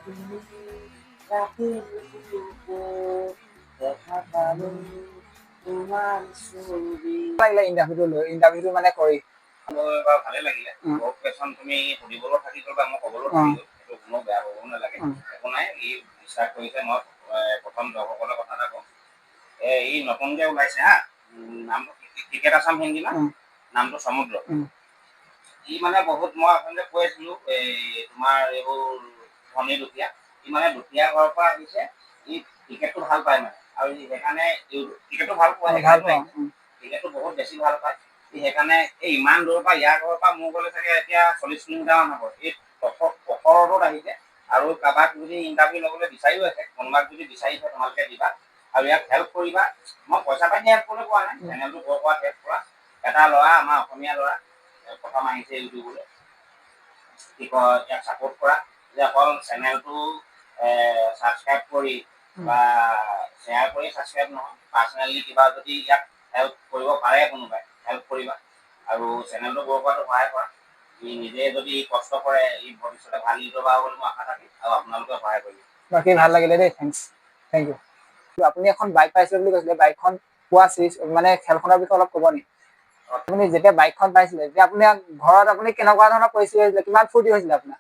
তুমি ৰাখিব দেখা পালো তোমাৰ ছবি লাগিলে ইণ্টাৰভিউটো মানে কৰি বা ভালে লাগিলে বহুত কেছন তুমি সুধিবলৈ থাকি গ'ল বা মই ক'বলৈ থাকি গ'ল সেইটো কোনো বেয়া হ'ব নালাগে একো নাই ই বিশ্বাস কৰিছে মই প্ৰথম দৰ্শকলৈ কথা এটা কওঁ ই নতুনকৈ ওলাইছে হা নামটো ক্ৰিকেট আছাম হিন্দী না নামটো সমুদ্ৰ ই মানে বহুত মই আপোনালোকে কৈ আছিলোঁ এই তোমাৰ এইবোৰ ধনী দুখীয়া ই মানে দুখীয়া ঘৰৰ পৰা আহিছে ই ক্ৰিকেটটো ভাল পায় মানে আৰু সেইকাৰণে ক্ৰিকেটটো ভাল পোৱা সেইকাৰণে ক্ৰিকেটটো বহুত বেছি ভাল পায় সেইকাৰণে এই ইমান দূৰৰ পৰা ইয়াৰ ঘৰৰ পৰা মোৰ গ'লে চাগে এতিয়া 40 কিলোমিটাৰমান হ'ব এই পথৰটোত আহিছে আৰু কাৰোবাক যদি ইণ্টাৰভিউ ল'বলৈ বিচাৰিও আছে কোনোবাক যদি বিচাৰিছে তোমালোকে দিবা আৰু ইয়াক হেল্প কৰিবা মই পইচা পাতি হেল্প কৰিব পোৱা নাই চেনেলটো বৰ পৰা হেল্প কৰা এটা ল'ৰা আমাৰ অসমীয়া ল'ৰা প্ৰথম আহিছে ইউটিউবলৈ কি কয় ইয়াক ছাপোৰ্ট কৰা যে অকল চেনেলটো ছাবস্ক্ৰাইব কৰি বা শ্বেয়াৰ কৰি ছাবস্ক্ৰাইব নহয় পাৰ্চনেলি কিবা যদি ইয়াক হেল্প কৰিব পাৰে কোনোবাই হেল্প কৰিবা আৰু চেনেলটো গ্ৰ' কৰাটো সহায় কৰা ই নিজে যদি কষ্ট কৰে ই ভৱিষ্যতে ভাল ইউটিউবাৰ হ'ব বুলি মই আশা থাকিম আৰু আপোনালোকে সহায় কৰিব বাকী ভাল লাগিলে দেই থেংক ইউ আপুনি এখন বাইক পাইছিলে বুলি কৈছিলে বাইকখন পোৱা মানে খেলখনৰ বিষয়ে অলপ ক'ব নেকি আপুনি যেতিয়া বাইকখন পাইছিলে তেতিয়া আপুনি ঘৰত আপুনি কেনেকুৱা ধৰণৰ পৰিস্থিতি হৈছিলে কিমান ফূৰ্তি হৈছিলে আপোনাৰ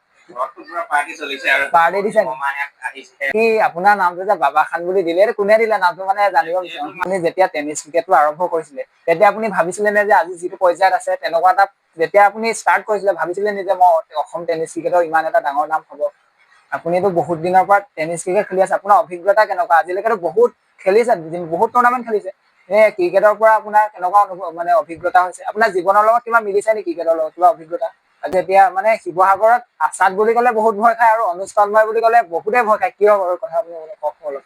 আপোনাৰ নামটো যে বাবা খান বুলি দিলে কোনে দিলে নামটো মানে জানিব বিচাৰো আপুনি যেতিয়া টেনিছ ক্ৰিকেটটো আৰম্ভ কৰিছিলে তেতিয়া আপুনি ভাবিছিলে নে যে আজি যিটো পৰ্যায়ত আছে তেনেকুৱা এটা যেতিয়া আপুনি ষ্টাৰ্ট কৰিছিলে ভাবিছিলে নে যে মই অসম টেনিছ ক্ৰিকেটৰ ইমান এটা ডাঙৰ নাম হ'ব আপুনিতো বহুত দিনৰ পৰা টেনিছ ক্ৰিকেট খেলি আছে আপোনাৰ অভিজ্ঞতা কেনেকুৱা আজিলৈকেতো বহুত খেলিছে বহুত টুৰ্ণামেণ্ট খেলিছে ক্ৰিকেটৰ পৰা আপোনাৰ কেনেকুৱা মানে অভিজ্ঞতা হৈছে আপোনাৰ জীৱনৰ লগত কিবা মিলিছে নেকি ক্ৰিকেটৰ লগত কিবা অভিজ্ঞতা আজি এতিয়া মানে শিৱসাগৰত আচাদ বুলি ক'লে বহুত ভয় খায় আৰু অনুজ তন্ময় বুলি ক'লে বহুতে ভয় খায় কিয় বাৰু কথা আপুনি কওক অলপ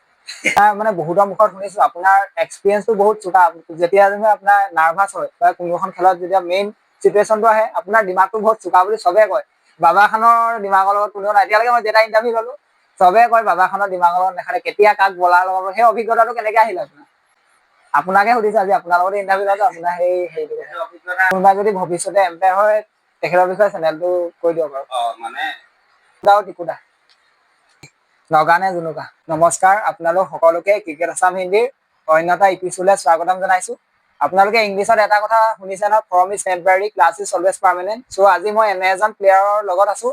মানে বহুতৰ মুখত শুনিছো আপোনাৰ এক্সপিৰিয়েঞ্চটো বহুত চোকা যেতিয়া আপোনাৰ নাৰ্ভাছ হয় বা কোনো এখন খেলত যেতিয়া মেইন চিটুৱেশ্যনটো আহে আপোনাৰ দিমাগটো বহুত চোকা বুলি চবে কয় বাবা খানৰ দিমাগৰ লগত কোনেও নাই এতিয়ালৈকে মই যেটা ইণ্টাৰভিউ ললো চবে কয় বাবা খানৰ দিমাগৰ লগত নেখালে কেতিয়া কাক বলাৰ লগাব সেই অভিজ্ঞতাটো কেনেকে আহিলে আপোনাকে সুধিছো আজি আপোনাৰ লগত ইণ্টাৰভিউ ললো আপোনাৰ সেই কোনোবা যদি ভৱিষ্যতে এম্পায়াৰ হয় তেখেতৰ বিষয়ে চেনেলটো কৈ দিয়ক বাৰু মানে টিকুদা নগানে জুনুকা নমস্কাৰ আপোনালোক সকলোকে ক্ৰিকেট আছাম হিন্দীৰ অন্য এটা এপিছডলৈ স্বাগতম জনাইছো আপোনালোকে ইংলিছত এটা কথা শুনিছে ন form is temporary class is always permanent so' আজি মই এনে এজন প্লেয়াৰৰ লগত আছো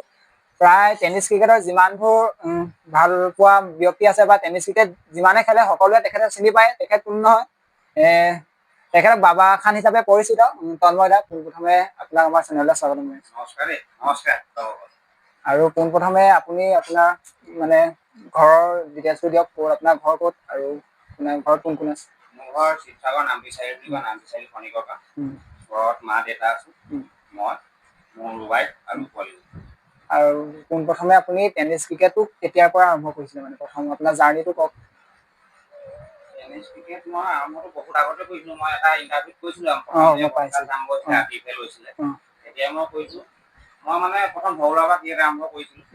প্ৰায় টেনিছ ক্ৰিকেটৰ যিমানবোৰ ভাল পোৱা ব্যক্তি আছে বা টেনিছ ক্ৰিকেট যিমানে খেলে সকলোৱে তেখেতক চিনি পায় তেখেত কোনো নহয় তেখেতক বাবা খান হিচাপে পৰিচিত তন্ময় দা পোনপ্ৰথমে আপোনাক আমাৰ চেনেললৈ স্বাগতম জনাইছো নমস্কাৰ আৰু পোনপ্ৰথমে আপুনি আপোনাৰ মানে ঘৰৰ ডিটেইলছটো দিয়ক ক'ত আপোনাৰ ঘৰ ক'ত আৰু আপোনাৰ ঘৰত কোন কোন আছে মোৰ ঘৰ শিৱসাগৰ নামবিচাৰি বুলি কয় নামবিচাৰি খনিকৰ পৰা ঘৰত মা দেউতা আছো মই মোৰ ৱাইফ আৰু পোৱালি আৰু পোনপ্ৰথমে আপুনি টেনিছ ক্ৰিকেটটো কেতিয়াৰ পৰা আৰম্ভ কৰিছিলে মানে প্ৰথম আপোনাৰ জাৰ্ণিটো কওক টেনিছ ক্ৰিকেট মই আৰম্ভটো বহুত আগতে কৰিছিলোঁ মই এটা ইণ্টাৰভিউত কৈছিলোঁ লৈছিলে তেতিয়া মই কৈছোঁ মই মানে প্ৰথম সৰুৰে পৰা ক্ৰিকেট আৰম্ভ কৰিছিলোঁ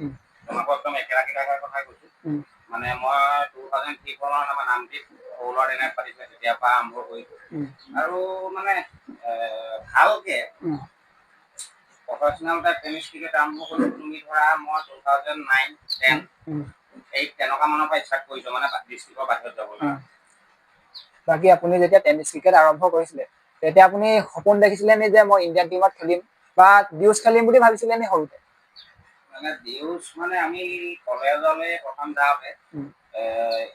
তোমাকো একদম একেৰাকে কথাই কৈছোঁ মানে মই 2003 চনত আমাৰ নামটিত সৰু ল'ৰা দিনত পাতিছিলে তেতিয়াৰ পৰা আৰম্ভ কৰিছোঁ আৰু মানে ভালকে প্ৰফেচনেল টেনিছ ক্ৰিকেট আৰম্ভ কৰিলোঁ তুমি ধৰা মই 2009, 10, 8 তেনেকুৱা মানৰ পৰা ষ্টাৰ্ট কৰিছোঁ মানে ডিষ্ট্ৰিক্টৰ বাহিৰত যাবলৈ বাকী আপুনি যেতিয়া টেনিছ ক্ৰিকেট আৰম্ভ কৰিছিলে তেতিয়া আপুনি সপোন দেখিছিলে নে যে মই ইণ্ডিয়ান টিমত খেলিম বা ডিউজ খেলিম বুলি ভাবিছিলে নে সৰুতে মানে ডিউজ মানে আমি কলেজলৈ প্ৰথম যাওঁতে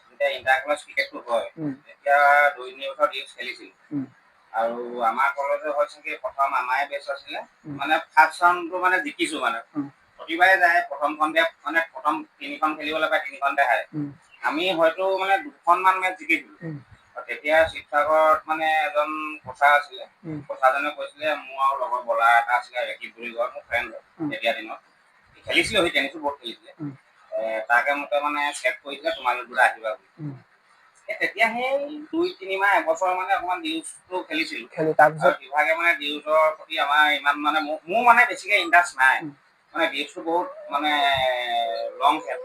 যেতিয়া ইণ্টাৰ কলেজ ক্ৰিকেটটো হয় তেতিয়া 2 বছৰ ডিউজ খেলিছিলোঁ আৰু আমাৰ কলেজৰ হৈছে কি প্ৰথম আমাৰে বেষ্ট আছিলে মানে ফাৰ্ষ্ট ৰাউণ্ডটো মানে জিকিছোঁ মানে প্ৰতিবাৰে যায় প্ৰথমখনতে মানে প্ৰথম 3খন খেলিবলৈ পাই 3খনতে হাৰে আমি হয়তো মানে 2খনমান মেচ জিকিছিলোঁ তেতিয়া শিৱসাগৰত মানে এজন কোচাৰ আছিলে কোচাৰজনে কৈছিলে মোৰ আৰু লগৰ বলাৰ এটা আছিলে ৰেকিব বুলি কয় মোৰ ফ্ৰেণ্ড তেতিয়া দিনত খেলিছিলোঁ সি টেনিছো বহুত খেলিছিলে তাকে মোকে মানে চেক কৰিছিলে তোমালোক দুটা আহিবা বুলি তেতিয়া সেই 2-3 মাহ এবছৰ মানে অকণমান ডিউজটো খেলিছিলোঁ তাৰপিছত বিভাগে মানে ডিউজৰ প্ৰতি আমাৰ ইমান মানে মোৰ মানে বেছিকৈ ইণ্টাৰেষ্ট নাই মানে ডিউজটো বহুত মানে লং খেল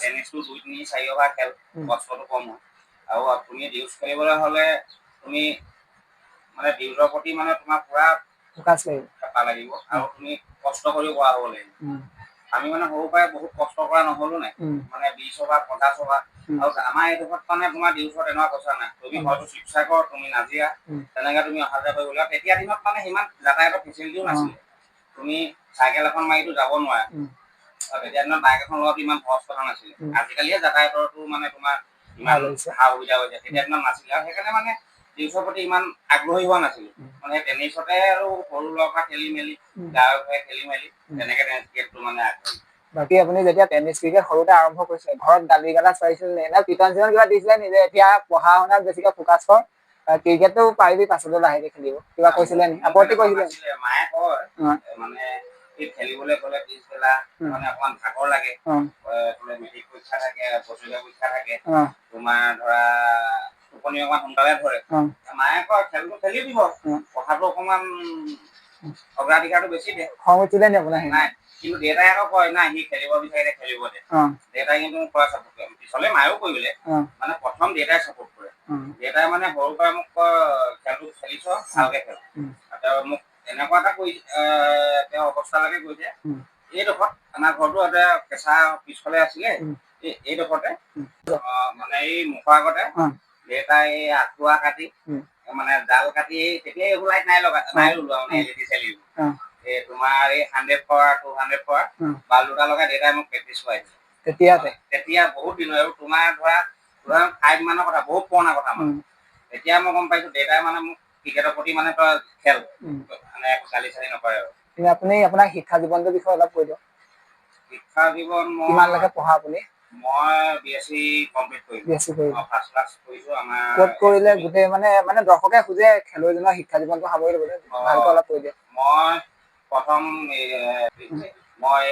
টেনিছটো 2-3-4 অভাৰ খেল কষ্টটো কম হয় আৰু তুমি ডিউজ খেলিবলৈ হ'লে তুমি মানে ডিউজৰ প্ৰতি মানে তোমাৰ পুৰা ফ'কাছ লাগিব আৰু তুমি কষ্ট কৰি কৰা হ'ব লাগিব আমি মানে সৰুৰ পৰাই বহুত কষ্ট কৰা নহলো নাই মানে 20 অভাৰ 50 অভাৰ আৰু আমাৰ এইডোখৰত মানে তোমাৰ দিউচত এনেকুৱা কথা নাই তুমি হয়তো শিৱসাগৰ তুমি নাজিৰা তেনেকে তুমি অহা যোৱা কৰিব লাগিব তেতিয়া দিনত মানে সিমান যাতায়াতৰ ফেচিলিটিও নাছিলে তুমি চাইকেল এখন মাৰিতো যাব নোৱাৰা তেতিয়া দিনত বাইক এখন লোৱাটো ইমান সহজ কথা নাছিলে আজিকালিহে যাতায়াতৰটো মানে তোমাৰ ইমান সা সুবিধা হৈছে তেতিয়া দিনত নাছিলে আৰু সেইকাৰণে মানে দিউচৰ প্ৰতি ইমান আগ্ৰহী হোৱা নাছিলো মানে টেনিছতে আৰু সৰু ল'ৰা পৰা খেলি মেলি গাঁৱে ভূঞে খেলি মেলি তেনেকে টেনিছ ক্ৰিকেটটো মানে আগ্ৰহী বাকী আপুনি যেতিয়া টেনিছ ক্ৰিকেট সৰুতে আৰম্ভ কৰিছিলে ঘৰত গালি গালাজ পাৰিছিল নে নে পিটন চিটন কিবা দিছিলে নিজে এতিয়া পঢ়া শুনাত বেছিকে ফ'কাছ কৰ ক্ৰিকেটটো পাৰিবি পাছতো লাহেকে খেলিব কিবা কৈছিলে নি আপত্তি কৰিছিলে মায়ে কয় মানে খেলিবলৈ গ'লে পিছবেলা মানে অকমান ভাগৰ লাগে মেট্ৰিক পৰীক্ষা থাকে বছৰীয়া পৰীক্ষা থাকে তোমাৰ ধৰা টোপনি অকমান সোনকালে ধৰে মায়ে কয় খেলটো খেলি দিব পঢ়াটো অকমান অগ্ৰাধিকাৰটো বেছি দিয়ে খং উঠিলে নি আপোনাৰ নাই কিন্তু দেউতাই আকৌ কয় না সি খেলিব বিচাৰিলে খেলিব দে দেউতাই কিন্তু মোক পুৰা চাপোৰ্ট কৰে পিছলে মায়েও কৰিলে মানে প্ৰথম দেউতাই চাপোৰ্ট কৰে দেউতাই মানে সৰুৰ পৰা মোক কয় খেলটো খেলিছ ভালকে খেল তেওঁ মোক এনেকুৱা এটা কৰি তেওঁ অৱস্থালৈকে গৈছে এইডোখৰত আমাৰ ঘৰটো এটা কেঁচা পিছফালে আছিলে এইডোখৰতে মানে এই মুখৰ আগতে দেউতাই এই আঁঠুৱা কাটি মানে জাল কাটি তেতিয়া এইবোৰ লাইট নাই লগা নাই ওলোৱা মানে এলইডি চেলইডি তোমাৰ এই 100 পাৱাৰ 200 পাৱাৰ বাল দুটা লগাই দেউতাই মোক প্ৰেক্টিচ কৰাইছে তেতিয়া বহুত দিন আৰু তোমাৰ ধৰা 2005 মানৰ কথা বহুত পুৰণা কথা মানে এতিয়া মই গম পাইছো দেউতাই মানে মোক ক্ৰিকেটৰ প্ৰতি মানে তই খেল মানে গালি চালি নকৰে আৰু আপুনি আপোনাৰ শিক্ষা জীৱনটোৰ বিষয়ে অলপ কৈ দিয়ক শিক্ষা জীৱন কিমানলৈকে পঢ়া আপুনি মই বিএছচি কমপ্লিট কৰিলো ফাৰ্ষ্ট ক্লাছ কৰিছো আমাৰ ক'ত কৰিলে গোটেই মানে দৰ্শকে খুজে খেলুৱৈজনৰ শিক্ষা জীৱনটো সামৰি ল'বলৈ ভালকৈ অলপ কৈ দিয়ক মই প্ৰথম মই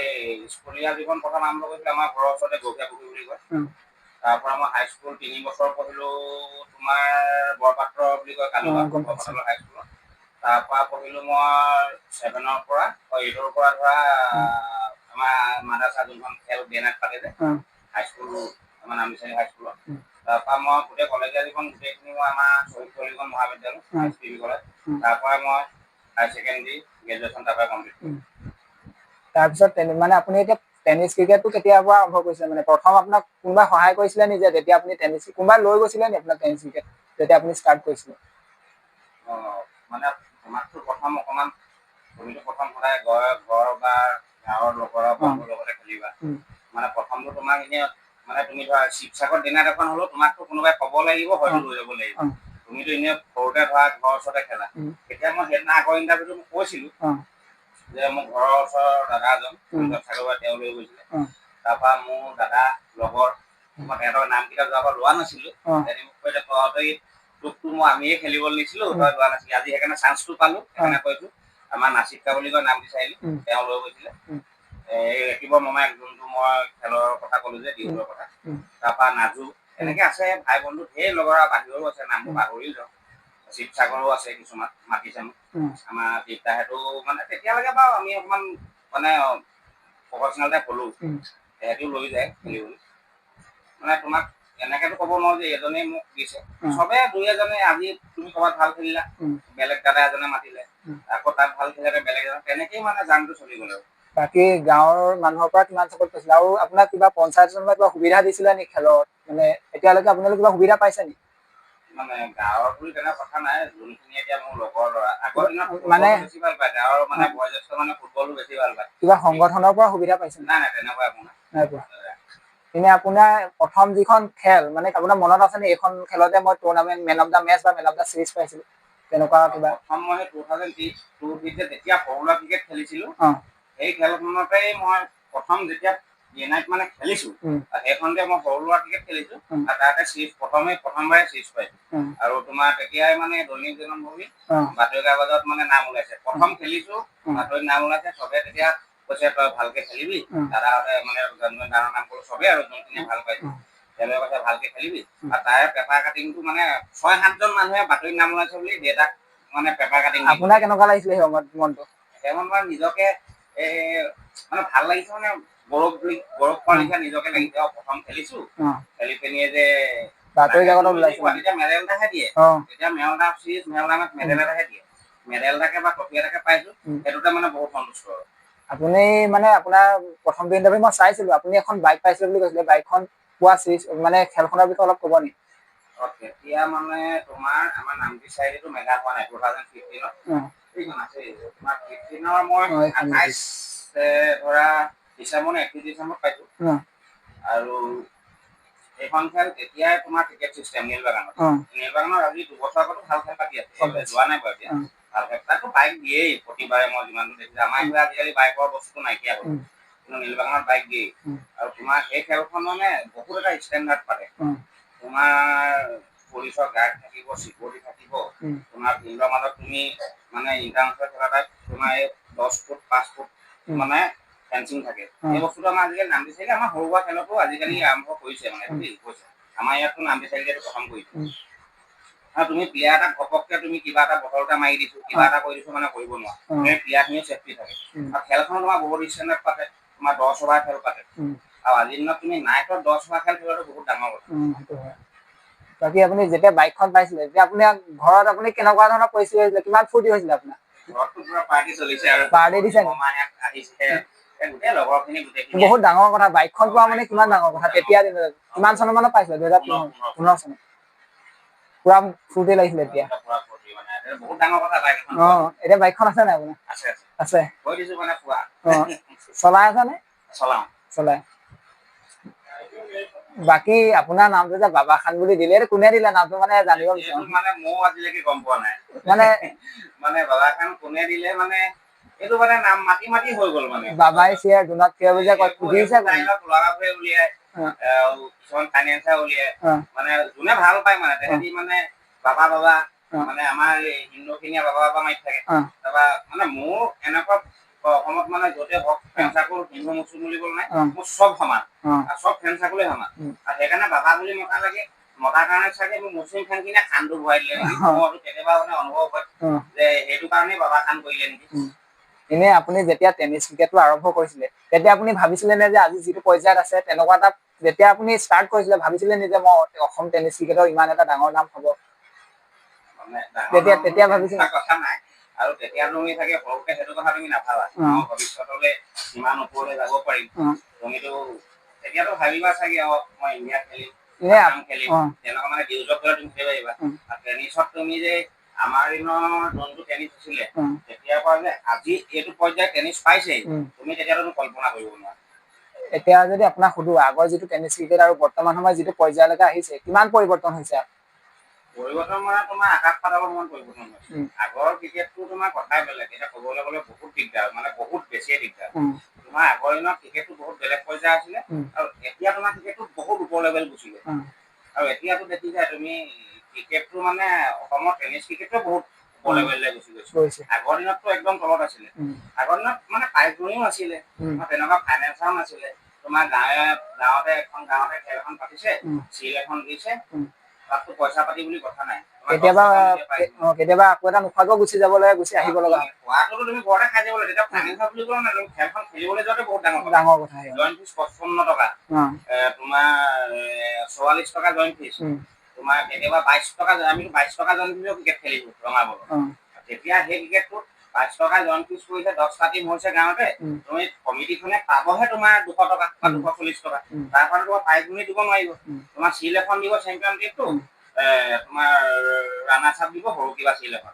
স্কুলীয়া জীৱন প্ৰথম আৰম্ভ কৰিছিলো আমাৰ ঘৰৰ ওচৰতে গভীয়া পুখুৰী বুলি কয় তাৰ পৰা মই হাইস্কুল 3 বছৰ পঢ়িলো তোমাৰ বৰপাত্ৰ বুলি কয় কালুগাঁও বৰপাত্ৰ হাইস্কুলত তাৰ পৰা পঢ়িলো মই 7ৰ পৰা 8ৰ পৰা ধৰা আমাৰ মাদ্ৰাছা যোনখন খেল ডে-নাইট পাতে যে হাইস্কুল আমাৰ নামচাৰি হাইস্কুলত তাৰ পৰা মই গোটেই কলেজীয়া জীৱন গোটেইখিনি মই আমাৰ শ্বহীদ খলিগঞ্জ মহাবিদ্যালয় এছপিবি কলেজ তাৰ পৰা মই হায়াৰ ছেকেণ্ডেৰী গ্ৰেজুৱেশ্যন তাৰ পৰা কমপ্লিট কৰিলো তাৰপিছত মানে আপুনি এতিয়া টেনিছ ক্ৰিকেটটো কেতিয়াৰ পৰা আৰম্ভ কৰিছিলে মানে প্ৰথম আপোনাক কোনোবা সহায় কৰিছিলে নি যে যেতিয়া আপুনি টেনিছ কোনোবাই লৈ গৈছিলে নি আপোনাক টেনিছ ক্ৰিকেট যেতিয়া আপুনি ষ্টাৰ্ট কৰিছিলে মানে তোমাকতো প্ৰথম অকণমান তুমিতো প্ৰথম সদায় ঘৰ বা গাঁৱৰ লগৰ বন্ধুৰ লগতে খেলিবা মানে প্ৰথমটো তোমাক এনে মানে তুমি ধৰা শিৱসাগৰ ডিনাৰ এখন হ'লেও তোমাকতো কোনোবাই ক'ব লাগিব হয়তো লৈ যাব লাগিব তুমিতো এনে সৰুতে ধৰা ঘৰৰ ওচৰতে খেলা এতিয়া মই সেইদিনা আগৰ ইণ্টাৰভিউটো মই কৈছিলো যে মোৰ ঘৰৰ ওচৰৰ দাদা এজন তেওঁ লৈ গৈছিলে তাৰপৰা মোৰ দাদা লগৰ মই তেহেঁতৰ নামকেইটা যোৱাৰ পৰা লোৱা নাছিলো মোক কৈছে তহঁতে তোকতো মই আমিয়ে খেলিবলৈ নিছিলো তই লোৱা নাছিলি আজি সেইকাৰণে চান্সটো পালো সেইকাৰণে কৈছো আমাৰ নাচিকা বুলি কয় নাম বিচাৰিলো তেওঁ লৈ গৈছিলে এই ৰাতিপুৱা মমাই যোনটো মই খেলৰ কথা ক'লো যে দিউলৰ কথা তাৰপৰা নাজু এনেকে আছে ভাই বন্ধু ধেৰ লগৰ বাহিৰৰো আছে নামবোৰ পাহৰি যাওঁ শিৱসাগৰো আছে কিছুমান মাতিছে মোক আমাৰ দেউতাহঁতো মানে তেতিয়ালৈকে বাৰু আমি অকমান মানে প্ৰফেচনেল টাইপ হ'লো সিহঁতেও লৈ যায় খেলিবলৈ মানে তোমাক এনেকেতো ক'ব নোৱাৰো যে এজনেই মোক দিছে চবে দুই এজনে আজি তুমি ক'ৰবাত ভাল খেলিলা বেলেগ দাদা এজনে মাতিলে আকৌ তাত ভাল খেলিলে বেলেগ এজন তেনেকেই মানে জানটো চলি গ'ল আৰু বাকী গাঁৱৰ মানুহৰ পৰা কিমান চাপৰ্ট পাইছিলে আৰু আপোনাক কিবা পঞ্চায়তৰ কিবা সুবিধা দিছিলে নি খেলত মানে এতিয়ালৈকে আপোনালোকে কিবা সুবিধা পাইছে নি মানে গাঁৱৰ বুলি তেনে কথা নাই যোনখিনি এতিয়া মোৰ লগৰ ল'ৰা আগৰ দিনত মানে বেছি ভাল পায় গাঁৱৰ মানে বয়োজ্যেষ্ঠ মানে ফুটবলটো বেছি ভাল পায় কিবা সংগঠনৰ পৰা সুবিধা পাইছে নাই নাই তেনেকুৱা একো নাই পোৱা এনে আপোনাৰ প্ৰথম যিখন খেল মানে আপোনাৰ মনত আছে নি এইখন খেলতে মই tournament man of the match বা মেন অফ দ্য চিৰিজ পাইছিলো তেনেকুৱা কিবা প্ৰথম মই 2002 যেতিয়া সৰু ক্ৰিকেট খেলিছিলো সেই খেলখনতেই মই প্ৰথম যেতিয়া ডে-নাইট মানে খেলিছো সেইখনতে মই সৰু ল'ৰা ক্ৰিকেট খেলিছো আৰু তাতে চিৰিজ প্ৰথমবাৰে চিৰিজ পাইছো আৰু তোমাৰ তেতিয়াই মানে দৈনিক জনমভূমি বাতৰি কাগজত মানে নাম ওলাইছে প্ৰথম খেলিছো বাতৰিত নাম ওলাইছে চবে তেতিয়া কৈছে তই ভালকে খেলিবি দাদাহঁতে মানে গানৰ নাম কৰো চবে আৰু যোনখিনি ভাল পাইছে তেওঁলোকে কৈছে ভালকে খেলিবি আৰু তাৰে পেপাৰ কাটিংটো মানে 6-7জন মানুহে বাতৰিত নাম ওলাইছে বুলি দেউতাক মানে পেপাৰ কাটিং আপোনাৰ কেনেকুৱা লাগিছিলে সেই সময়ত মনটো সেইমন মানে নিজকে মানে ভাল লাগিছে মানে গৌৰৱ পোৱাৰ নিচিনা নিজকে লাগিছে প্ৰথম খেলিছো খেলি পিনিয়ে যে বাতৰি কাকতত ওলাইছে তেতিয়া মেডেল এটাহে দিয়ে তেতিয়া মেডেল এটা চিৰিজ মেডেল এটাহে দিয়ে মেডেল এটাকে বা ট্ৰফি এটাকে পাইছো সেইটোতে মানে বহুত সন্তুষ্ট আৰু আপুনি মানে আপোনাৰ প্ৰথম ইণ্টাৰভিউ মই চাইছিলো, আপুনি এখন বাইক পাইছিলে বুলি কৈছিলে, বাইকখন পোৱা মানে খেলখনৰ বিষয়ে অলপ ক'ব নেকি? তেতিয়া মানে তোমাৰ আমাৰ নামটি চাৰিআলিটো মেগা হোৱা নাই 2015 এইখন আছে। তোমাৰ 15 মই 28 ধৰা ডিচেম্বৰ নে 31 ডিচেম্বৰত পাইছো। আৰু এইখন খেল তেতিয়াই তোমাৰ টিকেট চিষ্টেম নীলবাগানত আজি 2 বছৰ আগতো ভাল খেল পাতি আছে, যোৱা নাই বাৰু এতিয়া ভাল খেল। তাতো বাইক দিয়েই প্ৰতিবাৰে, মই যিমানটো দেখিছো। আমাৰ এইফালে আজিকালি বাইকৰ বস্তু নাইকিয়া হ'ল, কিন্তু নীলবাগানত বাইক দিয়েই। আৰু তোমাৰ সেই খেলখন মানে বহুত এটা ষ্টেণ্ডাৰ্ড পাতে। তোমাৰ পুলিচৰ গাৰ্ড থাকিব, চিকিউৰিটি থাকিব, তোমাৰ ফিল্ডৰ মাজত তুমি মানে ইণ্টাৰনেশ্যনেল খেলা টাইপ তোমাৰ 10 ফুট 5 ফুট মানে ফেঞ্চিং থাকে। এই বস্তুটো আমাৰ আজিকালি নাম দিছে, আমাৰ সৰু সুৰা খেলতো আজিকালি আৰম্ভ কৰিছে মানে কৈছে। আমাৰ ইয়াততো নাম বিচাৰি প্ৰথম কৰিছে। আৰু তুমি প্লেয়াৰ এটা ঘপককে তুমি কিবা এটা বটল এটা মাৰি দিছো, কিবা এটা কৰি দিছো মানে কৰিব নোৱাৰা। প্লেয়াৰখিনিও চেফটি থাকে। আৰু খেলখনো তোমাৰ বহুত ষ্টেণ্ডাৰ্ড পাতে, তোমাৰ 10 অভাৰ খেল পাতে। আৰু আজিৰ দিনত তুমি নাইটত 10 অভাৰ খেল খেলাটো বহুত ডাঙৰ কথা। বাকী আপুনি যেতিয়া বাইকখন পাইছিলে, তেতিয়া আপুনি ঘৰত আপুনি কেনেকুৱা ধৰণৰ পৰিস্থিতি হৈছিলে, কিমান ফূৰ্তি হৈছিলে আপোনাৰ? ঘৰততো পুৰা পাৰ্টি চলিছে আৰু পাৰ্টি দিছে আহিছে গোটেই লগৰখিনি গোটেইখিনি। বহুত ডাঙৰ কথা, বাইকখন পোৱা মানে কিমান ডাঙৰ কথা। তেতিয়া কিমান চনৰ মানত পাইছিলে? 2015 চনত। পুৰা ফূৰ্তি লাগিছিলে এতিয়া। বহুত ডাঙৰ কথা বাইক এখন। এতিয়া বাইকখন আছে নাই আপোনাৰ? আছে। কৈ দিছো মানে পোৱা। চলাই আছা নে? চলাই। বাকী আপোনাৰ নামটো যে বাবা খান বুলি দিলে, এইটো কোনে দিলে নামটো মানে জানিব বিচাৰো। মানে ময়ো আজিলৈকে গম পোৱা নাই মানে বাবা খান কোনে দিলে, মানে এইটো মানে নাম মাতি মাতি হৈ গ'ল মানে। বাবাই চিয়াৰ দুনাত চিয়াৰ বুলি যে কয়, সুধিছে লগাবোৰে উলিয়াই, কিছুমান ফাইনেন্সাৰ উলিয়াই, মানে যোনে ভাল পায় মানে তেহেঁতি মানে বাবা বাবা মানে আমাৰ এই হিন্দু খিনিয়ে বাবা বাবা মাৰি থাকে। তাৰপৰা মানে মোৰ এনেকুৱা অসমত মানে য'তে হওক ফ্ৰেণ্ড চাৰ্কল হিন্দু মুছলিম বুলি ক'লে নাই, মোৰ চব সমান, চব ফ্ৰেণ্ড চাৰ্কলে সমান। আৰু সেইকাৰণে বাবা বুলি মতা লাগে, মতাৰ কাৰণে চাগে মোৰ মুছলিম ফ্ৰেণ্ডখিনিয়ে খানটো ভৰাই দিলে নেকি, মোৰ কেতিয়াবা মানে অনুভৱ হয় যে সেইটো কাৰণেই বাবা খান কৰিলে নেকি। এনে আপুনি যেতিয়া টেনিছ ক্ৰিকেটটো আৰম্ভ কৰিছিলে, তেতিয়া আপুনি ভাবিছিলে নে যে আজি যিটো পৰ্যায়ত আছে, তেনেকুৱা এটা যেতিয়া আপুনি ষ্টাৰ্ট কৰিছিলে, ভাবিছিলে নে যে মই অসম টেনিছ ক্ৰিকেটৰ ইমান এটা ডাঙৰ নাম হ'ব? তেতিয়া ভাবিছিলে কথা নাই। আৰু তেতিয়া তুমি চাগে সৰুতে সেইটো কথা তুমি নাভাবা, ভৱিষ্যতলৈ ইমান ওপৰলৈ যাব পাৰিম। তুমিতো তেতিয়াতো ভাবিবা চাগে মই ইণ্ডিয়াত খেলিম, খেলিম, তেনেকুৱা মানে নিউজত তুমি খেলিব পাৰিবা। আৰু টেনিছত তুমি যে আমাৰ দিনৰ যোনটো টেনিছ আছিলে, তেতিয়াৰ পৰা যে আজি এইটো পৰ্যায়ত টেনিছ পাইছেই, তুমি তেতিয়াতো কল্পনা কৰিব নোৱাৰা। এতিয়া যদি আপোনাক সুধো, আগৰ যিটো টেনিছ ক্ৰিকেট আৰু বৰ্তমান সময়ত যিটো পৰ্যায়লৈকে আহিছে, কিমান পৰিৱৰ্তন হৈছে? পৰিৱৰ্তন মানে তোমাৰ আকাশ পাতালৰ সমান পৰিৱৰ্তন হৈছে। আগৰ ক্ৰিকেটটো তোমাৰ কথাই বেলেগ, এতিয়া ক'বলৈ গ'লে বহুত দিগদাৰ, মানে বহুত বেছিয়ে দিগদাৰ। তোমাৰ আগৰ দিনত ক্ৰিকেটটো বহুত বেলেগ পৰ্যায়ৰ আছিলে, আৰু এতিয়া তোমাৰ ক্ৰিকেটটো বহুত ওপৰ লেভেল গুচি গ'ল। আৰু এতিয়াতো দেখিছা তুমি ক্ৰিকেটটো মানে অসমৰ টেনিছ ক্ৰিকেটটো বহুত ওপৰ লেভেললৈ গুচি গৈছে। আগৰ দিনততো একদম তলত আছিলে। আগৰ দিনত মানে প্ৰাইজমনিও আছিলে, তেনেকুৱা ফাইনেন্সাৰো নাছিলে। তোমাৰ গাঁৱতে খেল এখন পাতিছে, চিল এখন দিছে, তাততো পইচা পাতি বুলি কথা নাই। কেতিয়াবা আকৌ এটা নোখোৱাকৈ গুচি যাব লাগে, গুচি আহিব লগা হয়। খোৱাটোতো তুমি ঘৰতে খাই যাব লাগে, তেতিয়া ফাইনেন্সাৰ বুলি ক'লে নাই, খেলখন খেলিবলৈ যোৱাটো বহুত ডাঙৰ কথা। জইন ফিজ 55 টকা, তোমাৰ 44 টকা জইন ফিজ, তোমাৰ কেতিয়াবা 22 টকা, আমি 22 টকা জইন ফিজৰ ক্ৰিকেট খেলিছো ৰঙাবলত। তেতিয়া সেই ক্ৰিকেটটোত 22 টকা জইন ফিজ কৰিছে, 10টা টিম হৈছে গাঁৱতে, তুমি কমিটিখনে পাবহে তোমাৰ 200 টকা বা 240 টকা, তাৰ পৰা তোমাৰ প্ৰাইজ মনি দিব নোৱাৰিব। তোমাৰ চিল এখন দিব চেম্পিয়ন ট্ৰফিটো, তোমাৰ ৰাণা চাপ দিব, সৰু কিবা চিল এখন,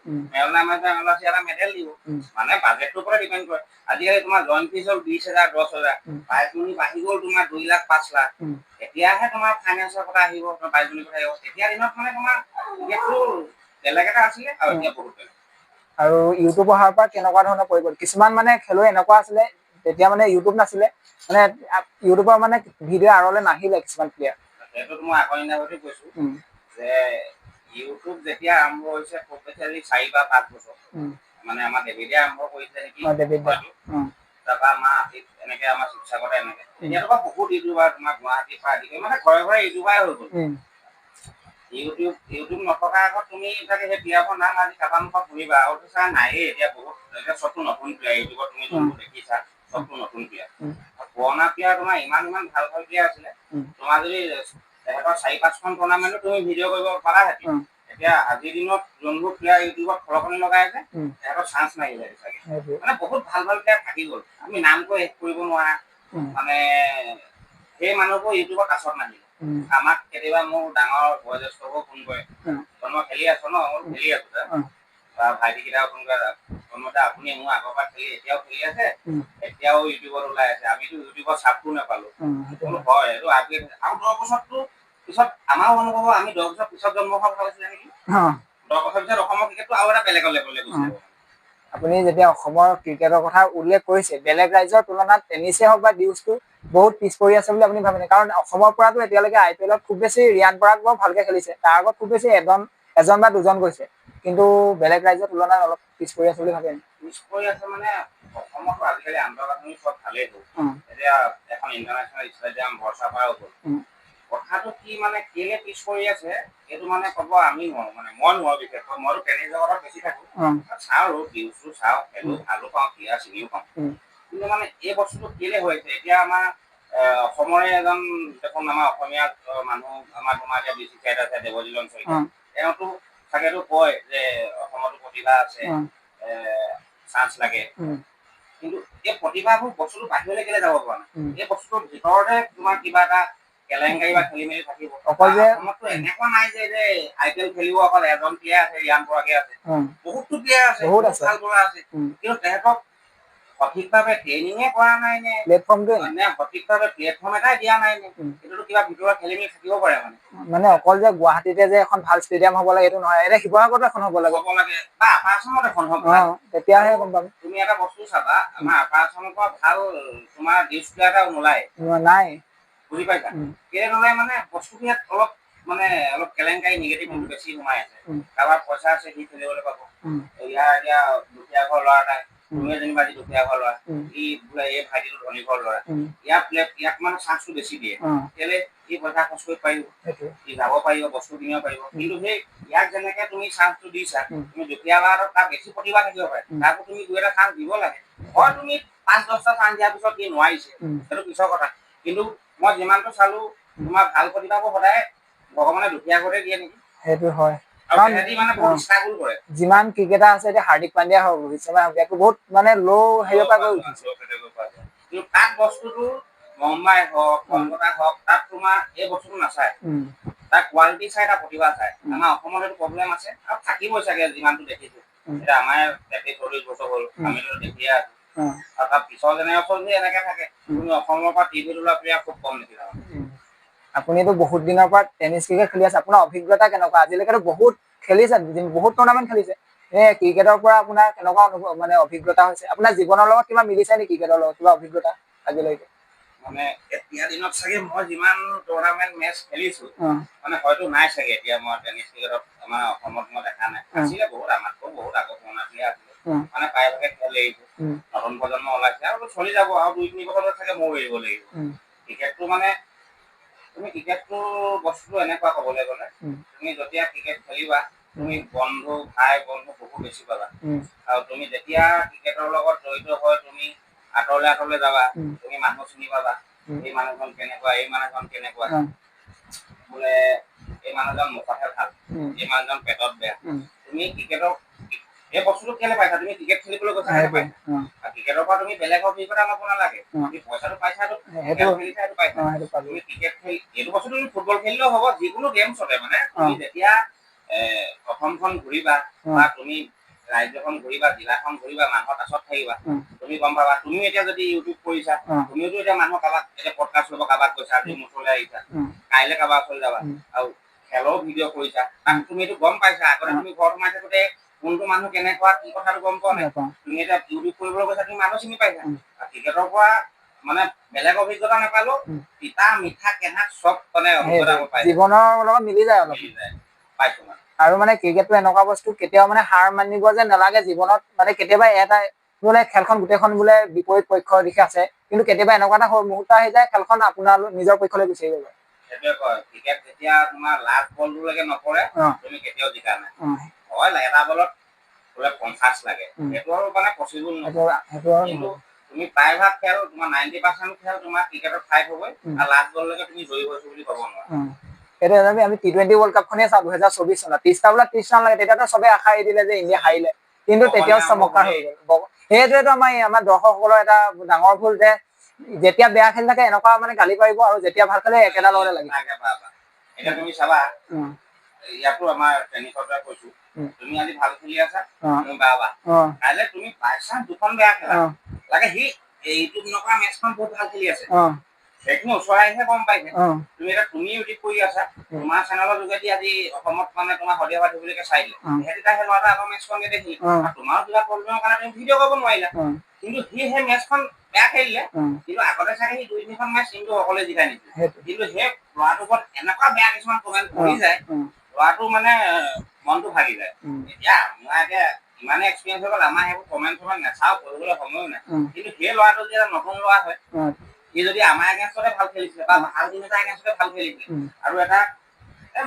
এটা মেডেল দিব। মানে বাজেটটোৰ পৰা ডিপেণ্ড কৰে। আজিকালি তোমাৰ জইন ফিজ হ'ল 20,000, 10,000, প্ৰাইজ মনি বাঢ়ি গ'ল তোমাৰ 2 লাখ 5 লাখ। এতিয়াহে তোমাৰ ফাইনেন্সৰ কথা আহিব, প্ৰাইজ মনিৰ কথা আহিব। তেতিয়া দিনত মানে তোমাৰ ক্ৰিকেটটো বেলেগ এটা আছিলে, আৰু এতিয়া বহুত বেলেগ। আৰু ইউটিউব অহাৰ পৰা কেনেকুৱা ধৰণৰ পৰিৱৰ্তন? কিছুমান মানে খেলুৱৈ এনেকুৱা আছিলে, তেতিয়া মানে ইউটিউব নাছিলে, মানে ইউটিউবৰ মানে ভিডিঅ' আৰলৈ নাহিলে কিছুমান প্লেয়াৰ। সেইটোত মই আগৰ দিনতে কৈছো যে ইউটিউব যেতিয়া আৰম্ভ হৈছে, খুব বেছি 4 বা 5 বছৰ, মানে আমাৰ ডেভিডে আৰম্ভ কৰিছে নেকি, তাৰপৰা আমাৰ আতিফ, এনেকে আমাৰ শিৱসাগৰতে এনেকে, এতিয়াতো বহুত ইউটিউবাৰ তোমাৰ গুৱাহাটীৰ পৰা আদি কৰি মানে ঘৰে ঘৰে ইউটিউবাৰ হৈ গ'ল। ইউটিউব নথকাৰ আগত তুমি চাগে সেই প্লেয়াৰবোৰৰ নাম আজি কাৰোবাৰ মুখত শুনিবা, আৰু চাগে নায়েই এতিয়া বহুত, এতিয়া চবতো নতুন প্লেয়াৰ। ইউটিউবত তুমি যোনবোৰ দেখিছা চবতো নতুন প্লেয়াৰ। পুৰণা প্লেয়াৰ তোমাৰ ইমান ভাল প্লেয়াৰ আছিলে, তোমাৰ যদি তেহেঁতৰ 4-5খন টুৰ্ণামেণ্টত তুমি ভিডিঅ' কৰিব পাৰাহেঁতেন, এতিয়া আজিৰ দিনত যোনবোৰ প্লেয়াৰ ইউটিউবত খৰকনি লগাই আছে উম, সিহঁতৰ চান্স নাহিলে চাগে সেইটোৱে। মানে বহুত ভাল ভাল প্লেয়াৰ থাকি গ'ল আমি নামটো শেষ কৰিব নোৱাৰা উম, মানে সেই মানুহবোৰ ইউটিউবত কাছত নাহিলে উম, আমাক কেতিয়াবা মোৰ ডাঙৰ বয়োজ্যেষ্ঠকো ফোন কৰে উম, মই খেলি আছো ন মই খেলি আছো উম, বা ভাইটিকেইটাও ফোন কৰে প্ৰমোদা আপুনি মোৰ আগৰ পৰা খেলি এতিয়াও খেলি আছে উম, এতিয়াও ইউটিউবত ওলাই আছে আমিতো ইউটিউবত চাপটো নাপালো সেইটো বোলো হয়। হয় এইটো আপগ্ৰেড আৰু 10 বছৰটো পিছত আমাৰো অনুভৱ আমি 10 বছৰ পিছত জন্ম হোৱা ভাল আছিলে নেকি অ', 10 বছৰ পিছত অসমৰ ক্ৰিকেটটো আৰু এটা বেলেগৰ লেভেললৈ গুচি অ'। যাব আপুনি যেতিয়া অসমৰ ক্ৰিকেটৰ কথা উল্লেখ কৰিছে বেলেগ ৰাজ্যৰ তুলনাত টেনিছে হওক বা ডিউজটো বহুত পিছ পৰি আছে বুলি আপুনি ভাবেনে কাৰণ অসমৰ পৰাটো এতিয়ালৈকে IPL-ত খুব বেছি ৰিয়ান পৰাগ বাৰু ভালকে খেলিছে তাৰ আগত খুব বেছি এজন বা দুজন গৈছে কিন্তু বেলেগ ৰাজ্যৰ তুলনাত অলপ পিছ পৰি আছে বুলি ভাবে পিছ পৰি আছে মানে অসমতো আজিকালি আন্তঃগাঁথনি চব ভালেই হ'ল উম, এতিয়া এখন ইণ্টাৰনেশ্যনেল ষ্টেডিয়াম বৰ্ষাপাৰা হ'ল উম, কথাটো কি মানে কেলে পিছ পৰি আছে এইটো মানে ক'ব আমি নোৱাৰো মানে মই নোৱাৰো বিশেষকৈ মইতো টেনিছ জগতত বেছি থাকো উম, চাওঁ আৰু নিউজটো চাওঁ খেলো ভালো পাওঁ প্লেয়াৰ চিনিও পাওঁ উম, কিন্তু মানে এই বস্তুটো কেলে হৈছে এতিয়া আমাৰ অসমৰে এজন দেখোন আমাৰ অসমীয়া মানুহ আমাৰ তোমাৰ এতিয়া BCCI আছে দেৱজিলন শইকীয়া উম, তেওঁতো চাগেতো কয় যে অসমতো প্ৰতিভা আছে উম, চান্স লাগে উম, কিন্তু এই প্ৰতিভাবোৰ বস্তুটো বাহিৰলৈ কেলে যাব পৰা নাই উম। এই বস্তুটোৰ ভিতৰতে তোমাৰ কিবা এটা কেলেংকাৰী বা খেলি মেলি থাকিব অকল যে অসমততো এনেকুৱা নাই যে IPL খেলিব অকল এজন প্লেয়াৰ আছে ৰিয়ান পৰাগে আছে বহুতো প্লেয়াৰ আছে বহুত বহুত আছে ভাল কৰা আছে কিন্তু তেহেঁতক সঠিকভাৱে ট্ৰেইনিঙে কৰা নাই নে প্লেটফৰ্মটোৱে নাই নে সঠিকভাৱে প্লেটফৰ্ম এটাই দিয়া নাই নে এইটোতো কিবা ভিতৰত খেলি মেলি থাকিব পাৰে মানে অকল যে গুৱাহাটীতে যে এখন ভাল ষ্টেডিয়াম হ'ব লাগে এইটো নহয় এতিয়া শিৱসাগৰতো এখন হ'ব লাগে বা আপাৰ আসামত এখন হওক অ তেতিয়াহে গম পাম তুমি এটা বস্তু চাবা আমাৰ আপাৰ আসামৰ পৰা ভাল তোমাৰ ডিউজ প্লেয়াৰ এটা নোলায় নাই বুজি পাইছা কেলে নোলায় মানে বস্তুটো ইয়াত অলপ মানে অলপ কেলেংকাৰী নিগেটিভিটি বেছি সোমাই আছে কাৰোবাৰ পইচা আছে সি খেলিবলৈ পাব ইয়াৰ এতিয়া দুখীয়া ঘৰ ল'ৰা এটাই তুমিয়ে যেনিবা আজি দুখীয়া ঘৰ ল'ৰা ই বোলে এই ভাইটিটো ধনী ঘৰ ল'ৰা ইয়াক মানে চান্সটো বেছি দিয়ে কেলে ই পইচা খৰচ কৰিব পাৰিব ই যাব পাৰিব বস্তু কিনিব পাৰিব কিন্তু সেই ইয়াক যেনেকে তুমি চান্সটো দিছা তুমি দুখীয়া ল'ৰাটোক তাৰ বেছি প্ৰতিভা থাকিব পাৰে তাকো তুমি দুই এটা চান্স দিব লাগে হয় তুমি 5-10টা চান্স দিয়াৰ পিছত সি নোৱাৰিছে সেইটো পিছৰ কথা কিন্তু মই যিমানটো চালো তোমাৰ ভাল প্ৰতিভাবোৰ সদায় ভগৱানে দুখীয়া ঘৰতে দিয়ে নেকি সেইটো হয় আৰু তেহেঁতি মানে বহুত ষ্ট্ৰাগল কৰে যিমান ক্ৰিকেটাৰ আছে এতিয়া হাৰ্দিক পাণ্ডিয়া হওক ৰোহিত শৰ্মা হওক ইয়াকো বহুত মানে ল' হেৰিৰ পৰা গৈ উঠিছে কিন্তু তাত বস্তুটো মুম্বাই হওক কলকাতা হওক তাত তোমাৰ এই বস্তুটো নাচায় তাৰ কোৱালিটি চাই তাৰ প্ৰতিভা চাই আমাৰ অসমত এইটো প্ৰব্লেম আছে আৰু থাকিবই চাগে যিমানটো দেখিছো এতিয়া আমাৰ 33-40 বছৰ হ'ল আমিতো দেখিয়ে আছো আৰু তাৰ পিছৰ জেনেৰেশ্যন যে এনেকে থাকে তুমি অসমৰ পৰা টিভিত ওলোৱা প্লেয়াৰ খুব কম দেখিবা আপুনিতো বহুত দিনৰ পৰা টেনিছ ক্ৰিকেট খেলি আছে আপোনাৰ অভিজ্ঞতা কেনেকুৱা আজিলৈকেতো বহুত খেলিছে বহুত টুৰ্ণামেণ্ট খেলিছে ক্ৰিকেটৰ পৰা আপোনাৰ কেনেকুৱা অনুভৱ মানে অভিজ্ঞতা হৈছে আপোনাৰ জীৱনৰ লগত কিবা মিলিছে নেকি ক্ৰিকেটৰ লগত কিবা অভিজ্ঞতা আজিলৈকে মানে এতিয়া দিনত চাগে মই যিমান টুৰ্ণামেণ্ট মেচ খেলিছো মানে হয়তো নাই চাগে এতিয়া মই টেনিছ ক্ৰিকেটত আমাৰ অসমত মই দেখা নাই আছিলে বহুত আমাতকৈ বহুত আগৰ পুৰণা প্লেয়াৰ আছিলে মানে প্ৰায়ভাগে খেল এৰিছে নতুন প্ৰজন্ম ওলাইছে আৰু চলি যাব আৰু 2-3 বছৰত চাগে ময়ো এৰিব লাগিব ক্ৰিকেটটো মানে তুমি ক্ৰিকেটটো বস্তুটো এনেকুৱা ক'বলৈ গ'লে তুমি যেতিয়া ক্ৰিকেট খেলিবা তুমি বন্ধু ভাই বন্ধু বহুত বেছি পাবা আৰু তুমি যেতিয়া ক্ৰিকেটৰ লগত জড়িত হৈ তুমি আঁতৰলে যাবা তুমি মানুহ চিনি পাবা এই মানুহজন কেনেকুৱা এই মানুহজন কেনেকুৱা বোলে এই মানুহজন মুখতহে ভাল এই মানুহজন পেটত বেয়া তুমি ক্ৰিকেটৰ এই বস্তুটো কেলে পাইছা তুমি ক্ৰিকেট খেলিবলৈ গৈছা কেলে পাইছা আৰু ক্ৰিকেটৰ পৰা তুমি বেলেগ অভিজ্ঞতা ল'ব নালাগে তুমি পইচাটো পাইছাটো খেল খেলিছা সেইটো পাইছা তুমি ক্ৰিকেট খেলি এইটো বস্তু তুমি ফুটবল খেলিলেও হ'ব যিকোনো গেমছতে মানে তুমি যেতিয়া অসমখন ঘূৰিবা বা তুমি ৰাজ্যখন ঘূৰিবা জিলাখন ঘূৰিবা মানুহৰ কাছত থাকিবা তুমি গম পাবা তুমিও এতিয়া যদি ইউটিউব কৰিছা তুমিওতো এতিয়া মানুহ কাৰোবাক এতিয়া পডকাষ্ট কৰিব কাৰোবাক কৈছা আজি মোৰ ওচৰলৈ আহিছা কাইলৈ কাৰোবাৰ ওচৰলৈ যাবা আৰু খেলৰ ভিডিঅ' কৰিছা তাত তুমি এইটো গম পাইছা আগতে তুমি ঘৰত সোমাই থাকোতে কোনটো মানুহ কেনেকুৱা কি কথাটো গম পোৱা নাই তুমি এতিয়া ইউটিউব কৰিবলৈ গৈছা তুমি মানুহ চিনি পাইছা আৰু ক্ৰিকেটৰ পৰা মানে বেলেগ অভিজ্ঞতা নাপালো তিতা মিঠা কেঁহা চব মানে অভিজ্ঞতা পাইছো জীৱনৰ লগত মিলি যায় অলপ পাইছো মানে আৰু মানে ক্ৰিকেটটো এনেকুৱা বস্তু কেতিয়াও মানে হাৰ মানিব যে নালাগে জীৱনত মানে কেতিয়াবা এটা বোলে খেলখন গোটেইখন বোলে বিপৰীত পক্ষৰ দিশে আছে কিন্তু কেতিয়াবা এনেকুৱা এটা মুহূৰ্ত আহি যায় খেলখন আপোনাৰ নিজৰ পক্ষলৈ গুচি গ'ল সেইটোৱে কয় ক্ৰিকেট যেতিয়া তোমাৰ লাষ্ট বলটোলৈকে নপৰে তুমি কেতিয়াও জিকা নাই হয় এটা বলত বোলে 50 লাগে সেইটো আৰু মানে পচিবল নহয় কিন্তু তুমি প্ৰায়ভাগ খেল তোমাৰ 90% খেল তোমাৰ ক্ৰিকেটত ফাইট হ'বই আৰু লাষ্ট বললৈকে তুমি জয়ী হৈছো বুলি ক'ব নোৱাৰা সেইটো আমি T20 ৱৰ্ল্ড কাপখনেই চাওঁ 2024 চনত 30টা বলত 30 ৰান লাগে তেতিয়াতো চবে আশা এৰি দিলে যে ইণ্ডিয়া হাৰিলে কিন্তু তেতিয়াও চমৎকাৰ হৈ গ'ল সেইটোৱেতো আমাৰ দৰ্শকসকলৰ এটা ডাঙৰ ভুল যে যেতিয়া বেয়া খেলি থাকে এনেকুৱা মানে গালি পাৰিব আৰু যেতিয়া ভাল খেলে একেটা লগতে লাগি এতিয়া তুমি চাবা ইয়াতো আমাৰ টেনিছতে কৈছো তুমি আজি ভাল খেলি আছা তুমি বাবা কাইলে তুমি বাইচান্স দুখন বেয়া খেলা লাগে সি এইটো নকৰা মেচখন বহুত ভাল খেলি আছে সেইখিনি ওচৰাইহে গম পাইছে তুমি ইউটিউব কৰি আছা তোমাৰ চেনেলৰ যোগেদি আজি অসমত মানে তোমাৰ সদিয়া বাধিবলৈকে চাই দিলে সিহঁতি তাৰ সেই ল'ৰাটা আগৰ মেচখন নেদেখিলে তোমাৰ কিবা প্ৰব্লেমৰ কাৰণে তুমি ভিডিঅ' কৰিব নোৱাৰিলা কিন্তু সি সেই মেচখন বেয়া খেলিলে কিন্তু আগতে চাগে সি 2-3খন মেচ কিন্তু অকলে জিকাই নিছিল কিন্তু সেই ল'ৰাটোৰ ওপৰত এনেকুৱা বেয়া কিছুমান কমেণ্ট কৰি যায় ল'ৰাটো মানে মনটো ভাগি যায় এতিয়া মই এতিয়া ইমানে এক্সপিৰিয়েঞ্চ হৈ গ'ল আমাৰ সেইবোৰ কমেণ্ট নাচাওঁ কৰিবলৈ সময়ো নাই কিন্তু সেই ল'ৰাটো যে নতুন ল'ৰা হয় সি যদি আমাৰ এগেইনষ্টতে ভাল খেলিছিলে বা ভাল টিম এটা এগেইনষ্টতে ভাল খেলিছিলে আৰু এটা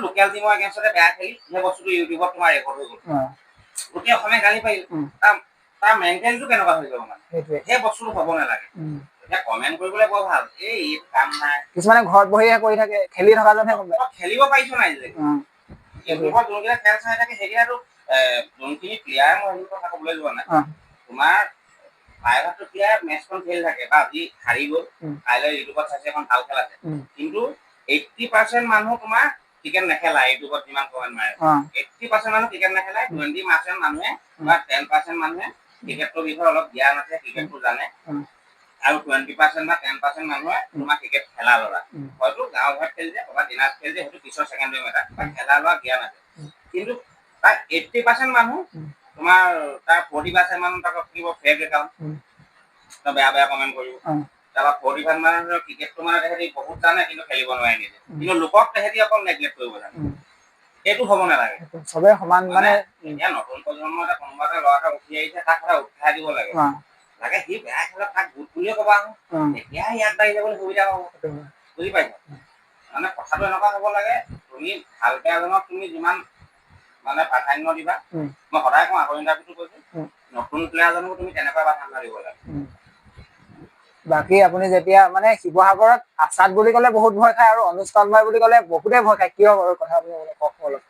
লোকেল টিমৰ এগেইনষ্টতে বেয়া খেলি সেই বস্তুটো ইউটিউবত তোমাৰ ৰেকৰ্ড হৈ গ'ল গোটেই অসমে গালি পাৰিলে তাৰ মেণ্টেলটো কেনেকুৱা হৈ যাব মানে সেই বস্তুটো হ'ব নালাগে এতিয়া কমেণ্ট কৰিবলৈ বৰ ভাল এই কাম নাই কিছুমানে ঘৰত বহিহে কৰি থাকে খেলি থকা যেনহে গম পায় খেলিব পাৰিছো নাই যে ইউটিউবত যোনকেইটা খেল চাই থাকে সেইকেইটাতো যোনখিনি প্লেয়াৰ মই সেইটো কথা ক'বলৈ যোৱা নাই তোমাৰ প্ৰায়ভাগটো প্লেয়াৰ মেচখন খেলি থাকে বা আজি হাৰি গ'ল কাইলৈ ইউটিউবত চাইছে এখন ভাল খেল আছে কিন্তু 80% মানুহ তোমাৰ ক্ৰিকেট নেখেলা ইউটিউবত যিমান কমেণ্ট মাৰে 80% মানুহ ক্ৰিকেট নেখেলা 20% মানুহে বা 10% মানুহে ক্ৰিকেটৰ বিষয়ে অলপ জ্ঞান আছে ক্ৰিকেটটো জানে আৰু 20% বা 10% মানুহে তোমাৰ ক্ৰিকেট খেলা ল'ৰা হয়তো গাঁও ঘৰত খেলিছে বা দিনত খেলিছে সেইটো পিছৰ ছেকেণ্ডেৰী মেটাৰ বা খেলা ল'ৰা জ্ঞান আছে কিন্তু তাৰ 80% মানুহ তোমাৰ তাৰ 40% মানুহ তাক থাকিব ফেক একাউণ্ট বেয়া কমেণ্ট কৰিব তাৰপৰা 40% মানুহ ক্ৰিকেটটো মানে তেহেঁতি বহুত জানে কিন্তু খেলিব নোৱাৰে নিজে কিন্তু লোকক তেহেঁতি অকল নেগলেক্ট কৰিব জানে সেইটো হ'ব নালাগে চবে সমান মানে এতিয়া নতুন প্ৰজন্ম এটা কোনোবা এটা ল'ৰা এটা উঠি আহিছে তাক এটা উৎসাহ দিব লাগে লাগে সি বেয়া খেলত তাক গোট বুলিয়ে ক'বা তেতিয়া সি আগবাঢ়ি যাবলৈ সুবিধা হ'ব বুজি পাইছা মানে কথাটো এনেকুৱা হ'ব লাগে তুমি ভাল বেয়াজনক তুমি যিমান মানে প্ৰাধান্য দিবা মই সদায় কওঁ আগৰ ইণ্টাৰভিউটো কৈছো নতুন প্লেয়াৰজনকো তুমি তেনেকুৱা প্ৰাধান্য দিব লাগে বাকী আপুনি যেতিয়া মানে শিৱসাগৰত আচাদ বুলি ক'লে বহুত ভয় খায় আৰু অনুজ তন্ময় বুলি ক'লে বহুতে ভয় খায় কিয় বাৰু কথা আপুনি কওক অলপ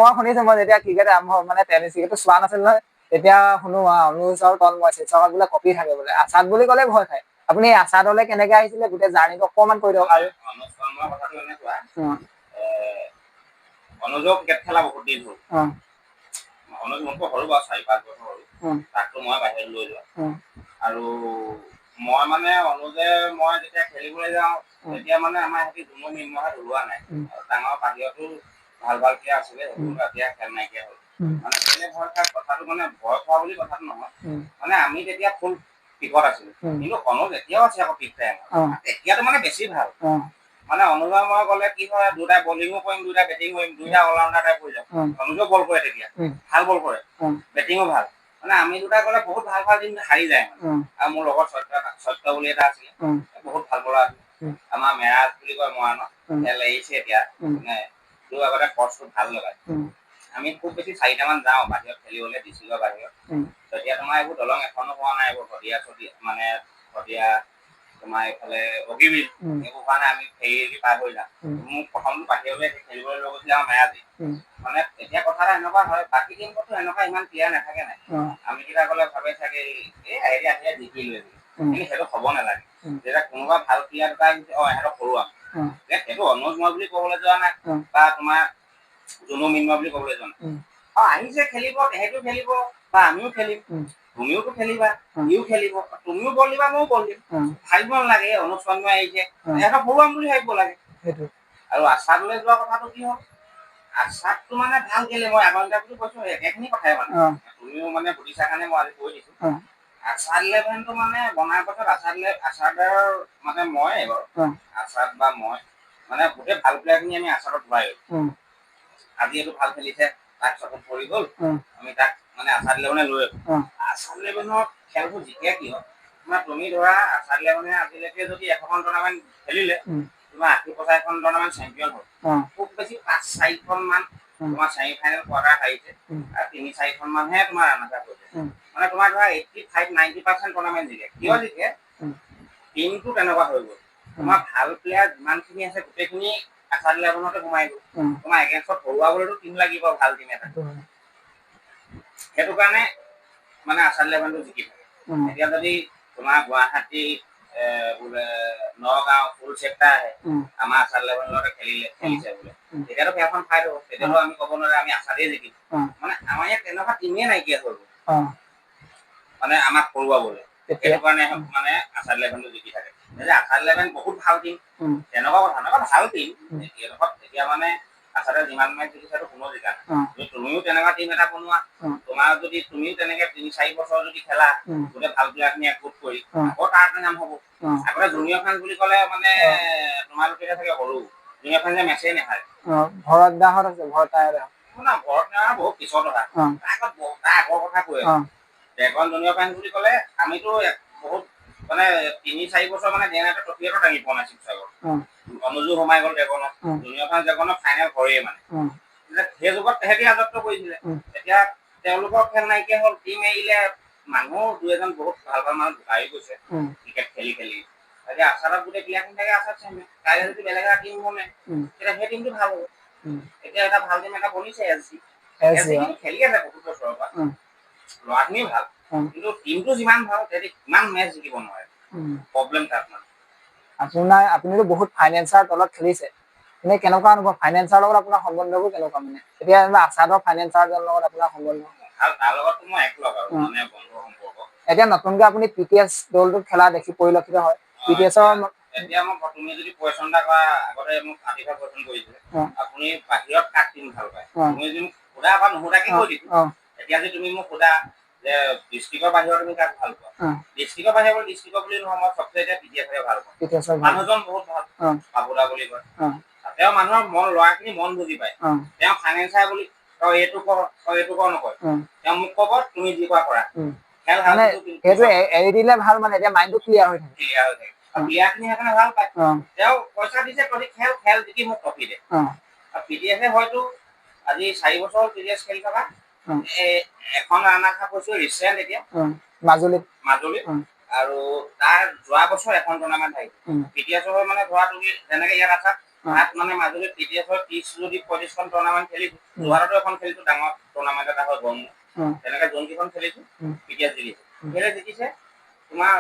মই শুনিছো মই যেতিয়া ক্ৰিকেট আৰম্ভ মানে টেনিছ ক্ৰিকেটটো চোৱা নাছিল নহয় তেতিয়া শুনো অনুজ আৰু তন্ময় শিৱসাগৰত বোলে কপি থাকে বোলে আচাদ বুলি ক'লে ভয় খায় আপুনি আচাদলৈ কেনেকে আহিছিলে গোটেই জাৰ্ণিটো অকণমান কৈ দিয়ক আৰু অনুজ তন্ময়ৰ কথাটো এনেকুৱা অনুজৰ ক্ৰিকেট খেলা বহুত দিন হ'ল অনুজ মোতকৈ সৰু বাৰু 4-5 বছৰ সৰু তাকতো মই বাহিৰত লৈ যোৱা আৰু মই মানে অনুজে মই যেতিয়া খেলিবলৈ যাওঁ তেতিয়া মানে আমাৰ সিহঁতি জুমু নিৰ্মহাত ওলোৱা নাই ডাঙৰ বাহিৰতো ভাল প্লেয়াৰ আছিলে সেইবোৰ এতিয়া খেল নাইকিয়া হ'ল মানে কেলে ভয় খাই কথাটো মানে ভয় খোৱা বুলি কথাটো নহয় মানে আমি তেতিয়া ফুল পিকত আছিলো কিন্তু অনুজ এতিয়াও আছে আকৌ পিক টাইম এতিয়াতো মানে বেছি ভাল মানে অনুজৰ মই গ'লে কি হয় দুটা বলিঙো কৰিম দুটা বেটিং কৰিম দুইটা অলৰাউণ্ডাৰ টাইপ হৈ যাম অনুজেও বল কৰে তেতিয়া ভাল বল কৰে বেটিঙো ভাল মানে আমি দুটা গ'লে বহুত ভাল টিম হাৰি যায় আৰু মোৰ লগত সত্য বুলি এটা আছিলে বহুত ভাল বলাৰ আছিল আমাৰ মেৰাজ বুলি কয় মৰাণত খেল এৰিছে এতিয়া মানে তোৰ আগতে কৰ্চটো ভাল লগায় আমি খুব বেছি 4টামান যাওঁ বাহিৰত খেলিবলৈ ডিষ্ট্ৰিক্টৰ বাহিৰত তেতিয়া তোমাৰ এইবোৰ দলং এখনো হোৱা নাই এইবোৰ শদিয়া তোমাৰ এইফালে অগিবিল এইবোৰ কাৰণে আমি ফেৰি পাৰ হৈ যাওঁ মোক প্ৰথমটো বাহিৰলৈ খেলিবলৈ লৈ গৈছিলে আমাৰ মেৰাজে মানে এতিয়া কথা এটা এনেকুৱা হয় বাকী টিমতো এনেকুৱা ইমান প্লেয়াৰ নাথাকে নাই আমি কেইটা গ'লে ভাবে চাগে এই আহিলে জিকি লৈ কিন্তু সেইটো হ'ব নালাগে যেতিয়া কোনোবা ভাল প্লেয়াৰ এটা আহিছে ইহঁতক সৰু আমি সেইটো অনুজ মই বুলি ক'বলৈ যোৱা নাই বা তোমাৰ জুনু মিন্ময় বুলি ক'বলৈ যোৱা নাই আহিছে খেলিব তেহেঁতিও খেলিব বা আমিও খেলিম তুমিওতো খেলিবা ইও খেলিব তুমিও বল দিবা ময়ো বল দিম ভাবিব নালাগে অনুজ তন্ময় আহিছে সিহঁতক সৰুৱাম বুলি ভাবিব লাগে আৰু আচাদলৈ যোৱা কথাটো কি হ'ল আচাদটো মানে ভাল খেলে মই আগৰ ইণ্টাৰভিউটো কৈছো একেখিনি কথাই মানে তুমিও মানে বুজিছা কাৰণে মই আজি কৈ দিছো আচাদ লেভেনটো মানে বনাৰ পাছত আচাদৰ মানে মই এইবাৰ আচাদ বা মই মানে গোটেই ভাল প্লেয়াৰখিনি আমি আচাদত ভৰাই আজি এইটো ভাল খেলিছে তাক চকুত পৰি গ'ল আমি তাক মানে আচাদ লেভেনে লৈ আচাদ লেভেনৰ খেলবোৰ জিকে কি হয় তোমাৰ তুমি ধৰা আচাদ লেভেনে আজিলৈকে যদি 100খন টুৰ্ণামেণ্ট খেলিলে তোমাৰ 80-85খন টুৰ্ণামেণ্ট চেম্পিয়ন হ'ল খুব বেছি 5-4খন মান তোমাৰ ছেমি ফাইনেল কোৱাৰ্টাৰ হাৰিছে আৰু 3-4খন মানহে তোমাৰ ৰানাৰ আপ হৈছে মানে তোমাৰ ধৰা 85-90% টুৰ্ণামেণ্ট জিকে কিয় জিকে টিমটো তেনেকুৱা হৈ গ'ল তোমাৰ ভাল প্লেয়াৰ যিমানখিনি আছে গোটেইখিনি আছাৰ 11তে সোমাই গ'ল তোমাৰ এগেইনষ্টত হৰুৱাবলৈতো টিম লাগিব ভাল টিম এটা সেইটো কাৰণে মানে আছাৰ 11টো জিকি থাকে এতিয়া যদি তোমাৰ গুৱাহাটী বোলে নগাঁও ফুল চেক্টাৰ আহে আমাৰ আছাৰ 11তে খেলিছে বোলে তেতিয়াতো খেলখন ফাইট হ'ব তেতিয়াতো আমি ক'ব নোৱাৰে আমি আছাৰেই জিকিম মানে আমাৰ ইয়াত তেনেকুৱা টিমেই নাইকিয়া হৈ গ'ল মানে আমাক হৰুৱাবলৈ সেইটো কাৰণে মানে আছাৰ 11টো জিকি থাকে আছাৰ 11 বহুত ভাল টিম তেনেকুৱা কথা নহয় ভাল টিম এতিয়া মানে আছাৰে যিমান মেচ জিকিছে কোনো জিকা নাই তুমিও তেনেকুৱা টিম এটা বনোৱা তোমাৰ যদি তুমিও তেনেকে 3-4 বছৰ যদি খেলা গোটেই ভাল প্লেয়াৰখিনি একগোট কৰি আকৌ তাৰ নাম হ'ব আগতে জুনিয়ৰ ফ্ৰেন্স বুলি ক'লে মানে তোমালোকে চাগে সৰু জুনিয়ৰ ফ্ৰেন্সে মেচেই নেহাৰে ভৰত দাহঁত আছে ভৰত ভৰত দাহঁত বহুত পিছত অহা তাৰ আগৰ কথা কৈ ড্ৰেগন জুনিয়ৰ ফ্ৰেন্স বুলি ক'লে আমিতো বহুত মানে 3-4 বছৰ মানে ডেনাৰটো ট্ৰফিটো দাঙি পোৱা নাই শিৱসাগৰ অনুজো সোমাই গ'ল ড্ৰেগনত জুনিয়ৰ ফ্ৰেন্স ড্ৰেগনত ফাইনেল হৰেই মানে সেই যুগত তেহেঁতি ৰাজত্ব কৰিছিলে এতিয়া তেওঁলোকৰ খেল নাইকিয়া হ'ল টিম এৰিলে মানুহ 2-এজন বহুত ভাল ভাল মানুহ ঢুকাই গৈছে ক্ৰিকেট খেলি এতিয়া আছাৰত গোটেই প্লেয়াৰখিনি থাকে আছাৰ চেম্পিয়ন কাইলৈ যদি বেলেগ এটা টিম বনে তেতিয়া সেই টিমটো ভাল হ'ব এতিয়া এটা ভাল টিম এটা বনিছে এলচি খেলি আছে বহুত বছৰৰ পৰা ল'ৰাখিনি ভাল কিন্তু টিমটো যিমান ভাল তেহেঁতি ইমান মেচ জিকিব নোৱাৰে প্ৰব্লেম তাত মানে আপুনিতো বহুত ফাইনেন্সাৰ তলত খেলিছে এনে কেনেকুৱা অনুভৱ ফাইনেন্সাৰ লগত আপোনাৰ সম্বন্ধবোৰ কেনেকুৱা মানে এতিয়া আছাদৰ ফাইনেন্সাৰজনৰ লগত আপোনাৰ সম্বন্ধ তাৰ লগততো মই একলগ আৰু মানে বন্ধু সম্পৰ্ক এতিয়া নতুনকে আপুনি পিটিএছ দলটোত খেলা দেখি পৰিলক্ষিত হয় পিটিএছৰ এতিয়া মোক তুমি যদি কোৱেশ্যন এটা কৰা আগতে মোক আতিফা কোৱেশ্যন কৰিছিলে আপুনি বাহিৰত কাক টিম ভাল পায় তুমি যদি মোক সোধা বা নুসুধাকে কৈ দিছো এতিয়া যদি তুমি মোক সোধা যে ডিষ্ট্ৰিক্টৰ বাহিৰত তুমি কাক ভাল পোৱা ডিষ্ট্ৰিক্টৰ বাহিৰত ডিষ্ট্ৰিক্টৰ বুলি নহয় মই চবচে এতিয়া পিটিএছকে ভাল পাওঁ মানুহজন বহুত ভাল বাবুদা বুলি কয় তেওঁ মানুহৰ মন ল'ৰাখিনি মন বুজি পায় তেওঁ ফাইনেন্সাৰ বুলি তই এইটো কৰ নকয় তেওঁ মোক ক'ব তুমি যি কৰা খেল মানে সেইটো এৰি দিলে ভাল মানে এতিয়া মাইণ্ডটো ক্লিয়াৰ হৈ থাকে প্লেয়াৰখিনি সেইকাৰণে ভাল পায় তেওঁ পইচা দিছে তহঁতি খেল জিকি মোক ট্ৰফি দে পিটিএছে হয়তো আজি 4 বছৰ পিটিএছ খেলি থকা এখন ৰাণা কাপ হৈছে ৰিচেণ্ট এতিয়া মাজুলীত আৰু তাৰ যোৱা বছৰ এখন টুৰ্ণামেণ্ট আহিছে পিটিএছৰ মানে ধৰা তুমি যেনেকে ইয়াত আছা তাত মানে মাজুলীত পিটিএছৰ 30-35খন টুৰ্ণামেণ্ট খেলিছো যোৱাটো এখন খেলিছো ডাঙৰ টুৰ্ণামেণ্ট এটা হয় গম তেনেকে যোনকেইখন খেলিছো পিটিএছ জিকিছে কেলে জিকিছে তোমাৰ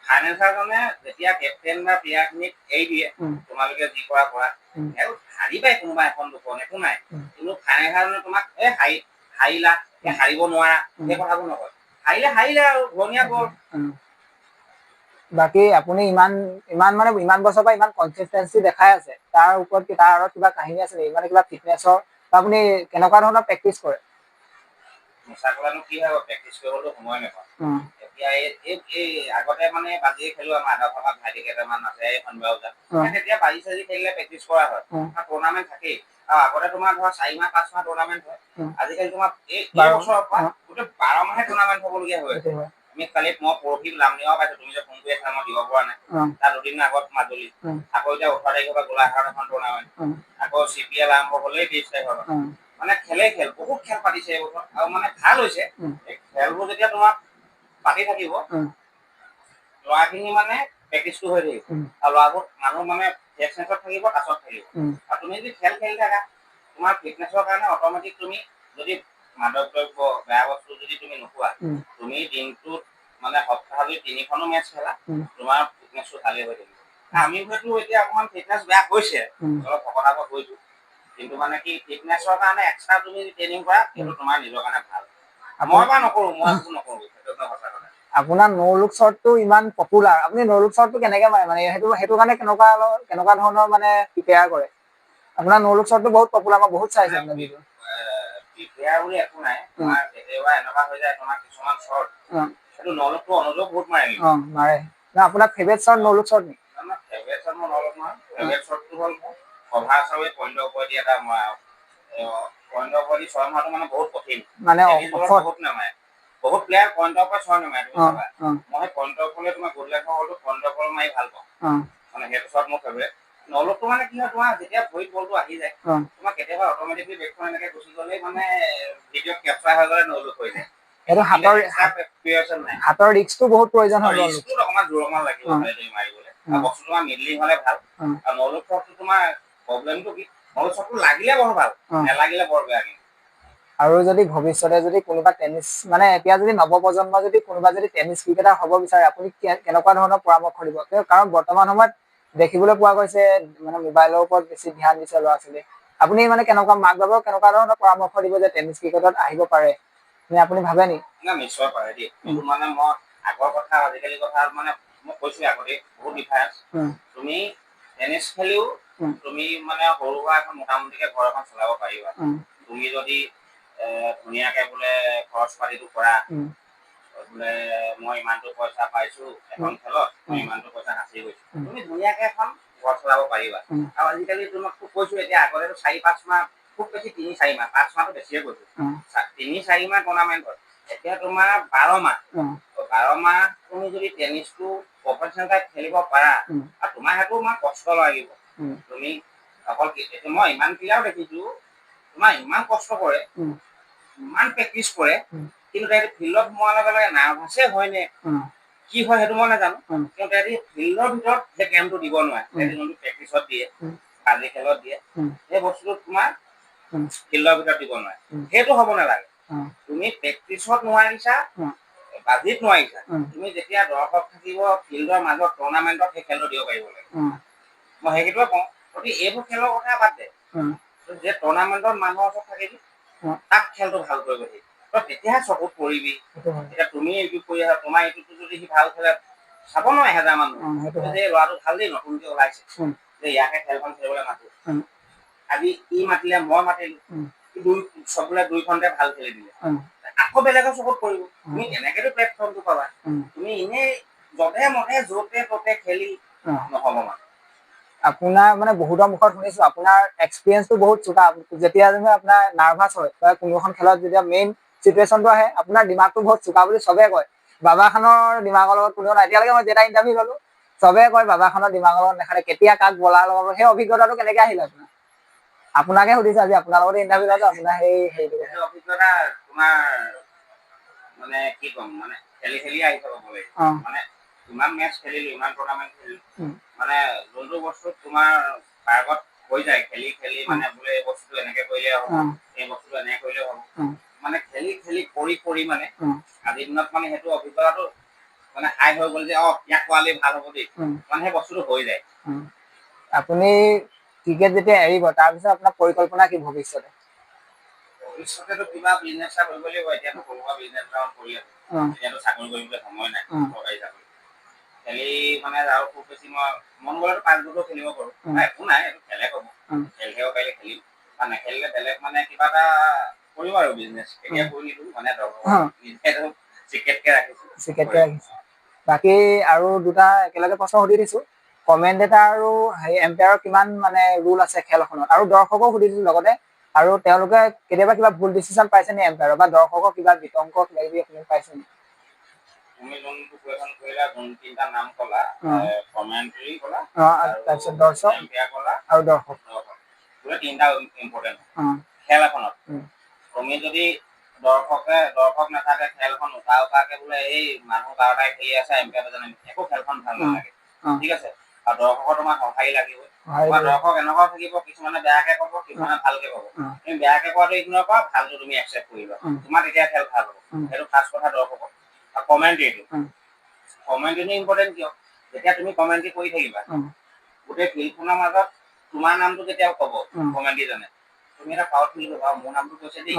ফাইনেন্সাৰজনে যেতিয়া কেপ্টেইন বা প্লেয়াৰখিনিক এৰি দিয়ে তোমালোকে যি কৰা হাৰিবাই কোনোবা এখন দুখন একো নাই কিন্তু ফাইনেন্সাৰজনে তোমাক হাৰিলা হাৰিব নোৱাৰা সেই কথাবোৰ নকয় হাৰিলে আৰু ঘূৰণীয়া গ'ল বাকী আপুনি ইমান বছৰ পৰা ইমান কনচিষ্টেন্সি দেখাই আছে তাৰ ওপৰত তাৰ কিবা কাহিনী আছে নেকি মানে কিবা ফিটনেছৰ আপুনি কেনেকুৱা ধৰণৰ প্ৰেক্টিচ কৰে মিছা ক'লানো কি হয় প্ৰেক্টিচ কৰিবলৈ সময় নাপাওঁ এতিয়া এই আগতে মানে বাজি খেলো আমাৰ আধা ভাগত ভাইটি কেইটামান আছে সন্ধিয়া বজাত তেতিয়া বাজি চাজি খেলিলে প্ৰেক্টিচ কৰা হয় টুৰ্ণামেণ্ট থাকেই আৰু আগতে তোমাৰ ধৰা 4 মাহ 5 মাহ টুৰ্ণামেণ্ট হয় আজিকালি তোমাৰ এই বছৰৰ পৰা গোটেই 12 মাহে টুৰ্ণামেণ্ট হ'বলগীয়া হয় আমি কালি মই পৰহি লামনিঙৰ পাইছো তুমি যে ফোন কৰি আছা মই দিব পৰা নাই তাৰ দুদিন আগত মাজুলী আকৌ এতিয়া 18 তাৰিখৰ পৰা গোলাঘাট এখন টুৰ্ণামেণ্ট আকৌ CPL আৰম্ভ হ'লেই 23 তাৰিখৰ পৰা মানে খেল বহুত খেল পাতিছে এইবছৰ আৰু মানে ভাল হৈছে এই খেলবোৰ যেতিয়া তোমাক পাতি থাকিব ল'ৰাখিনি মানে প্ৰেক্টিচটো হৈ থাকিব আৰু ল'ৰাবোৰ মানুহ মানে ফিটনেছত থাকিব কাছত থাকিব আৰু তুমি যদি খেল খেলি থাকা তোমাৰ ফিটনেছৰ কাৰণে অট'মেটিক তুমি যদি মাদক দ্ৰব্য বেয়া বস্তু যদি তুমি নোখোৱা তুমি দিনটোত মানে সপ্তাহত 3খনো মেচ খেলা তোমাৰ ফিটনেছটো ভালেই হৈ থাকিব আমি হয়তো এতিয়া অকণমান ফিটনেছ বেয়া হৈছে অলপ শকতাব হৈছো কিন্তু মানে কি ফিটনেছৰ কাৰণে এক্সট্ৰা তুমি ট্ৰেইনিং কৰা সেইটো তোমাৰ নিজৰ কাৰণে ভাল মই বা নকৰো মই একো নকৰো সেইটো সঁচা কথা আপোনাৰ ন' লুক শ্বটটো ইমান পপুলাৰ আপুনি ন' লুক শ্বটটো কেনেকে মাৰে মানে সেইটো কাৰণে কেনেকুৱা ধৰণৰ মানে প্ৰিপেয়াৰ কৰে আপোনাৰ ন' লুক শ্বটটো বহুত পপুলাৰ মই বহুত চাইছো আপোনাৰ ভিডিঅ' প্ৰিপেয়াৰ বুলি একো নাই তোমাৰ কেতিয়াবা এনেকুৱা হৈ যায় তোমাৰ কিছুমান শ্বট সেইটো ন' লুকটো অনুযোগ বহুত মাৰে আপোনাৰ ফেভাৰিট শ্বট ন' লুক শ্বট নেকি ফেভাৰিট শ্বট মোৰ ন' লুক নহয় ফেভাৰিট শ্বটটো হ'ল কভাৰ চাউৱে পইণ্টৰ ওপৰত এটা পইণ্টৰ ওপৰত 6 মাৰটো মানে বহুত কঠিন মানে বহুত নামাৰে বহুত প্লেয়াৰ পইণ্টৰ ওপৰত 6 নামাৰে তুমি চাবা মই পইণ্টৰ ওপৰত তোমাৰ গোললেখৰ হ'লো পইণ্টৰ ওপৰত মাৰি ভাল পাওঁ মানে সেইটো শ্বট মোৰ ফেভাৰিট ন' লুকটো মানে কি হয় তোমাৰ যেতিয়া ভৰিত বলটো আহি যায় তোমাৰ কেতিয়াবা অট'মেটিকলি বেকখন এনেকে গুচি গ'লেই মানে ভিডিঅ'ত কেপচাৰ হৈ গ'লে ন' লুক হৈ যায় এইটো হাতৰ প্ৰিপাৰেচন নাই হাতৰ ৰিস্কটো বহুত প্ৰয়োজন হয় নলুক ৰিস্কটো অকমান জোৰ অকমান লাগিব তুমি মাৰিবলৈ আৰু বস্তুটো তোমাৰ মিডলিং হলে ভাল আৰু নলুক শ্বটটো তোমাৰ প্ৰব্লেমটো কি নলুক শ্বটটো লাগিলে বৰ ভাল নেলাগিলে বৰ বেয়া কিন্তু আৰু যদি ভৱিষ্যতে যদি কোনোবা টেনিছ মানে এতিয়া যদি নৱপ্ৰজন্ম যদি কোনোবা যদি টেনিছ ক্ৰিকেটাৰ হ'ব বিচাৰে আপুনি কেনেকুৱা ধৰণৰ পৰামৰ্শ দিব কাৰণ বৰ্তমান সময়ত দেখিবলৈ পোৱা গৈছে মানে মোবাইলৰ ওপৰত বেছি ধ্যান দিছে ল'ৰা ছোৱালী আপুনি মানে কেনেকুৱা মাক বাপেকক কেনেকুৱা ধৰণৰ পৰামৰ্শ দিব যে টেনিছ ক্ৰিকেটত আহিব পাৰে নে আপুনি ভাবে নি না নিশ্চয় পাৰে দেই কিন্তু মানে মই আগৰ কথা আজিকালি কথা মানে মই কৈছো আগতে বহুত ডিফাৰেঞ্চ তুমি টেনিছ খেলিও তুমি মানে সৰু সুৰা এখন মোটামুটিকে ঘৰ এখন চলাব পাৰিবা তুমি যদি ধুনীয়াকে বোলে খৰচ পাতিটো কৰা বোলে মই ইমানটো পইচা পাইছো এখন খেলত মই ইমানটো পইচা সাঁচি গৈছো তুমি ধুনীয়াকে এখন ঘৰ চলাব পাৰিবা আৰু আজিকালি তোমাক কৈছো এতিয়া আগতেতো 4-5 মাহ খুব বেছি 3-4 মাহ 5 মাহটো বেছিয়ে কৈছো 3-4 মাহ টুৰ্ণামেণ্ট হয় এতিয়া তোমাৰ 12 মাহ 12 মাহ তুমি যদি টেনিছটো প্ৰফেচনেল টাইপ খেলিব পাৰা আৰু তোমাৰ সেইটো মই কষ্ট লাগিব তুমি অকল মই ইমান প্লেয়াৰো দেখিছো তোমাৰ ইমান কষ্ট কৰে ইমান প্ৰেক্টিচ কৰে কিন্তু তাই ফিল্ডত সোমোৱাৰ লগে লগে নাৰ্ভাছে হয়নে কি হয় সেইটো মই নাজানো কিন্তু তাই ফিল্ডৰ ভিতৰত সেই গেমটো দিব নোৱাৰে তাই যোনটো প্ৰেক্টিচত দিয়ে কাজি খেলত দিয়ে সেই বস্তুটো তোমাৰ ফিল্ডৰ ভিতৰত দিব নোৱাৰে সেইটো হ'ব নালাগে তুমি প্ৰেক্টিচত নোৱাৰিছা বাজিত নোৱাৰিছা তুমি যেতিয়া দৰ্শক থাকিব ফিল্ডৰ মাজত টুৰ্ণামেণ্টত সেই খেলটো দিব পাৰিব লাগে মই সেইটোৱে কওঁ গতিকে এইবোৰ খেলৰ কথা বাদ দে যে টুৰ্ণামেণ্টত মানুহৰ ওচৰত থাকিবি তাক খেলটো ভাল কৰিব লাগিব তই তেতিয়াহে চকুত পৰিবি এতিয়া তুমি এইটো কৰি আছা তোমাৰ এইটোতো যদি সি ভাল খেলে চাব নহয় 1000 মানুহ যে ল'ৰাটো ভাল দেই নতুনকে ওলাইছে যে ইয়াকে খেলখন খেলিবলৈ মাতো আজি ই মাতিলে মই মাতিলো চবলে দুইখনতে ভাল খেলি দিলে আকৌ বেলেগৰ চকুত পৰিব তুমি এনেকেতো প্লেটফৰ্মটো পাবা তুমি এনেই যধে মধে য'তে ত'তে খেলি নহ'ব মানে আপোনাৰ মানে বহুতৰ মুখত শুনিছো আপোনাৰ এক্সপিৰিয়েন্সটো বহুত চোকা যেতিয়া আপোনাৰ নাৰ্ভাছ হয় বা কোনো এখন খেলত যেতিয়া মেইন চিটুৱেশ্যনটো আহে আপোনাৰ দিমাগটো বহুত চোকা বুলি চবে কয় বাবা খানৰ দিমাগৰ লগত কোনেও নাই এতিয়ালৈকে মই যেটা ইণ্টাৰভিউ ললো চবে কয় বাবা খানৰ দিমাগৰ লগত নাখালে কেতিয়া কাক বলাৰ লগাব সেই অভিজ্ঞতাটো কেনেকে আহিলে আপোনাৰ আপোনাকে সুধিছো আজি আপোনাৰ লগত ইণ্টাৰভিউ ললো আপোনাৰ সেইটো অভিজ্ঞতা তোমাৰ মানে কি ক'ম মানে খেলি খেলি আহি যাব মানে ইমান মেচ খেলিলো ইমান টুৰ্ণামেণ্ট খেলিলো মানে যোনটো বস্তু তোমাৰ পাৰ্গত হৈ যায় খেলি খেলি মানে বোলে এই বস্তুটো এনেকে কৰিলে হ'ব এই বস্তুটো এনেকে কৰিলে হ'ব মানে খেলি খেলি কৰি মানে আজিৰ দিনত মানে সেইটো অভিজ্ঞতাটো মানে হাই হৈ গ'ল যে ইয়াক কোৱালে ভাল হ'ব দেই মানে সেই বস্তুটো হৈ যায় আপুনি ক্ৰিকেট যেতিয়া এৰিব তাৰপিছত আপোনাৰ পৰিকল্পনা কি ভৱিষ্যতে ভৱিষ্যতেতো কিবা বিজনেছ এটা কৰিব লাগিব এতিয়াতো সৰু সুৰা বিজনেছ এটা কৰি আছো এতিয়াতো চাকৰি কৰিবলৈ সময় নাই চৰকাৰী চাকৰি খেলি মানে আৰু খুব বেছি মই মন গ'লেতো 5 বছৰ খেলিব পাৰো একো নাই এইটো খেলে ক'ব খেল খেলিব পাৰিলে খেলিম বা নেখেলিলে বেলেগ মানে কিবা এটা কৰিম আৰু বিজনেছ এতিয়া কৰি নিদিওঁ মানে চিকেটকে ৰাখিছো বাকী আৰু দুটা একেলগে প্ৰশ্ন সুধি দিছো কমেণ্টেটাৰ আৰু এম্পায়াৰৰ কিমান মানে ৰুল আছে খেলখনত আৰু দৰ্শকক সুধি দিছো লগতে আৰু তেওঁলোকে কেতিয়াবা কিবা ভুল ডিচিশ্যন পাইছে নে এম্পায়াৰৰ বা দৰ্শকৰ কিবা বিতংক কিবা কিবি আপুনি পাইছে নে তুমি যোনটো কুৱেশ্যন কৰিলা যোন তিনিটা নাম ক'লা কমেণ্ট্ৰি ক'লা তাৰপিছত দৰ্শক এম্পায়াৰ ক'লা আৰু দৰ্শক দুটা তিনিটা ইম্পৰ্টেণ্ট খেল এখনত তুমি যদি দৰ্শক নাথাকে খেলখন উকা বোলে এই মানুহ 12টাই খেলি আছে এম্পায়াৰ জানে একো খেলখন ভাল নালাগে ঠিক আছে আৰু দৰ্শকৰ তোমাৰ সঁহাৰি লাগিব বা দৰ্শক এনেকুৱা থাকিব কিছুমানে বেয়াকে ক'ব কিছুমানে ভালকে ক'ব তুমি বেয়াকে কোৱাটো ইগনৰ কৰা ভালটো তুমি একচেপ্ট কৰিবা তোমাৰ তেতিয়া খেল ভাল হ'ব সেইটো ফাৰ্ষ্ট কথা দৰ্শকক আৰু কমেণ্ট্ৰিটো ইম্পৰ্টেণ্ট কিয় যেতিয়া তুমি কমেণ্ট্ৰি কৰি থাকিবা গোটেই ফিল্ডখনৰ মাজত তোমাৰ নামটো যেতিয়া ক'ব কমেণ্ট্ৰিজনে তুমি এটা পাৱাৰ ফিল কৰিবা মোৰ নামটো কৈছে দেই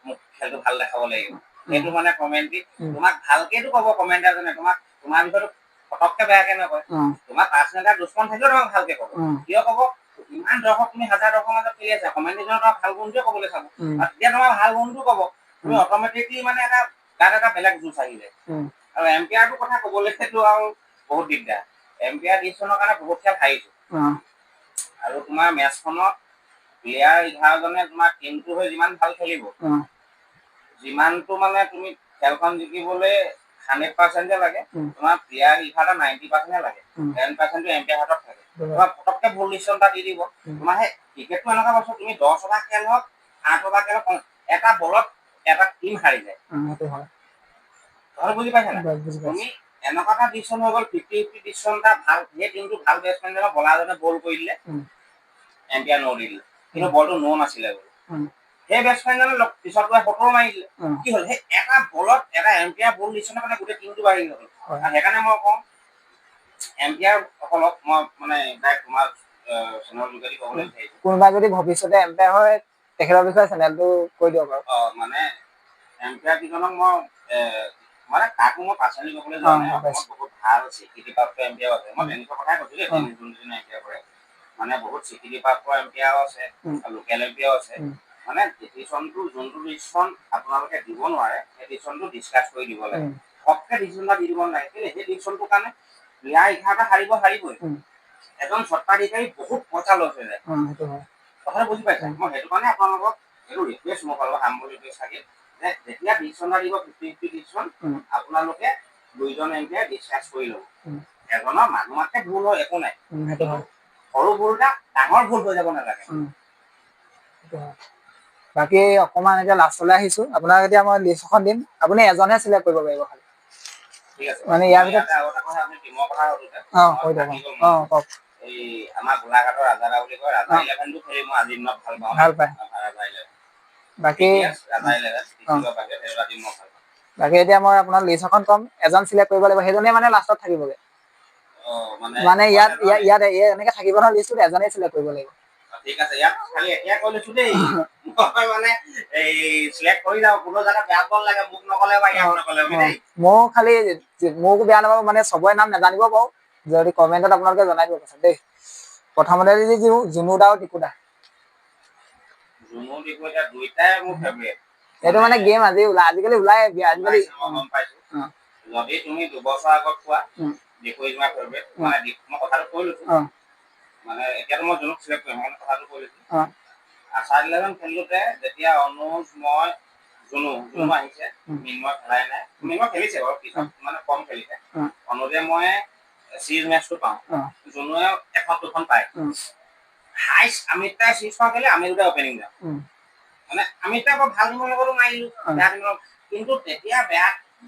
মোক খেলটো ভাল দেখাব লাগিব সেইটো মানে কমেণ্ট্ৰি তোমাক ভালকেতো ক'ব কমেণ্টাৰজনে তোমাক তোমাৰ বিষয়টো পটককে বেয়াকে নকয় তোমাৰ পাৰ্চনেল এটা দুশ্মন থাকিলেও তোমাক ভালকে ক'ব কিয় ক'ব ইমান দৰ্শক তুমি 1000 দৰ্শকৰ মাজত খেলি আছা কমেণ্ট্ৰিজনে তোমাৰ ভাল গুণটোৱে ক'বলৈ চাব আৰু তেতিয়া তোমাৰ ভাল গুণটো ক'ব তুমি অট'মেটিকলি মানে তাত এটা বেলেগ জোচ আহিলে আৰু এম্পায়াৰটোৰ কথা ক'বলৈতো আৰু বহুত দিগদাৰ এম্পায়াৰ ডিচিশ্যনৰ কাৰণে বহুত খেল হাৰিছো আৰু তোমাৰ মেচখনত প্লেয়াৰ 11জনে তোমাৰ টিমটো হৈ যিমান ভাল খেলিব যিমানটো মানে তুমি খেলখন জিকিবলৈ 100% লাগে তোমাৰ প্লেয়াৰ 90% লাগে 10% এম্পায়াৰ হাতত থাকে তোমাৰ পটককে ভুল ডিচিশ্যন এটা দি দিব তোমাৰ সেই ক্ৰিকেটটো এনেকুৱা বস্তু তুমি 10 অভাৰ খেল হওক 8 অভাৰ খেল হওক এটা বলত এটা টিম হাৰি যায়। সেইটো হয় কথাটো বুজি পাইছা নাই? বুজি পাইছো তুমি এনেকুৱা এটা ডিচিশ্যন হৈ গ'ল 50-50 ডিচিশ্যন এটা ভাল সেই টিমটো ভাল বেটছমেনজনক বলাৰজনে বল কৰি দিলে এম্পিয়াৰ ন' দি দিলে কিন্তু বলটো ন' নাছিলে বোলে সেই বেটছমেনজনে পিছত গৈ 70 মাৰি দিলে কি হ'ল সেই এটা বলত এটা এম্পিয়াৰ বল ডিচিশ্যনৰ কাৰণে গোটেই টিমটো বাঢ়ি গ'ল আৰু সেইকাৰণে মই কওঁ এম্পিয়াৰ সকলক মই মানে ডাইৰেক্ট তোমাৰ চেনেলৰ যোগেদি ক'বলৈ বিচাৰিছোঁ কোনোবা যদি ভৱিষ্যতে এম্পায়াৰ হয় তেখেতৰ বিষয়ে চেনেলটো কৈ দিয়ক বাৰু মানে এম্পিয়াৰ কেইজনক মই মানে তাকো মই পাৰ্চনেলি ক'বলৈ যোৱা নাই অসমত বহুত ভাল স্বীকৃতিপ্ৰাপ্ত এম্পিয়াৰ আছে মই তেনেকুৱা কথাই কৈছোঁ দেই যোনজনে এম্পিয়াৰ কৰে মানে বহুত স্বীকৃতিপ্ৰাপ্ত এম্পিয়াৰো আছে লোকেল এম্পিয়াৰো আছে মানে ডিচিশ্যনটো যোনটো ডিচিশ্যন আপোনালোকে দিব নোৱাৰে সেই ডিচিশ্যনটো ডিছকাছ কৰি দিব লাগে সবকে ডিচিশ্যন এটা দি দিব নালাগে কেলৈ সেই ডিচিশ্যনটোৰ কাৰণে প্লেয়াৰ 11টা হাৰিবই এজন স্বত্বাধিকাৰী বহুত পইচা লছ হৈ যায় কথাটো বুজি পাইছে মই সেইটো কাৰণে আপোনালোকক এইটো ৰিকুৱেষ্ট মোৰ ফালৰ পৰা হাম্বল ৰিকুৱেষ্ট থাকে যে যেতিয়া ডিচিশ্যন এটা দিব 50-50 ডিচিশ্যন আপোনালোকে দুইজন এম্পিয়াৰ ডিছকাছ কৰি ল'ব এজনৰ মানুহতকে ভুল হয় একো নাই সৰু ভুল এটা ডাঙৰ ভুল হৈ যাব নালাগে বাকী অকমান এতিয়া লাষ্টলৈ আহিছো আপোনাক এতিয়া মই লিষ্ট এখন দিম আপুনি এজনহে চিলেক্ট কৰিব পাৰিব খালি ঠিক আছে মানে ইয়াৰ ভিতৰত আৰু এটা কথা আপুনি টিমৰ কথা সুধোতে কৈ দিয়ক কওক এই আমাৰ গোলাঘাটৰ ৰাজাদা বুলি কয় ৰাজা 11টো খেলি মই আজি দিনত ভাল পাওঁ বাকী ৰাজা 11 বাকী এতিয়া মই আপোনাৰ লিষ্ট এখন কম এজন চিলেক্ট কৰিব লাগিব সেইজনে মানে লাষ্টত থাকিবগে মানে ইয়াত এনেকে থাকিব নহয় লিষ্টত এজনেই চিলেক্ট কৰিব লাগিব ঠিক আছে ইয়াত খালি এতিয়া কৈ লৈছো দেই মই মানে এই সিলেক্ট কৰি যাও কোনো জানা বেয়া বল লাগে মোক নকলে বা ইয়াক নকলে দেই মই খালি মোকো বেয়া নাপাব মানে সবৰে নাম নাজানিব পাৰো যদি কমেন্টত আপোনালোকে জনাই দিব পাছত দেই প্ৰথমতে যদি জুনু দা আৰু টিকু দা জুনু টিকু এটা দুইটাই মোৰ ফেভাৰিট এইটো মানে গেম আজিকালি ওলাই আজিকালি গম পাইছো যদি তুমি 2 বছৰ আগত কোৱা টিকু ইজ মাই ফেভাৰিট মানে মই কথাটো কৈ লৈছো মানে এতিয়াতো মই জুনুক চিলেক্ট কৰিম মানে কথাটো কৈ লৈছো আশা 11 খেলোতে যেতিয়া অনুজ মই জুনু আহিছে মিনময় খেলাই নাই মিনময় খেলিছে বাৰু পিছত মানে কম খেলিছে অনুজে মই সিৰিজ মেচটো পাওঁ জুনুৱে এখন দুখন পায় হাইছ আমিতাই সিৰিজ পাওঁ খেলি আমি দুটা অপেনিং যাওঁ মানে আমিতাই ভাল টিমৰ লগতো মাৰিলো বেয়া টিমৰ কিন্তু তেতিয়া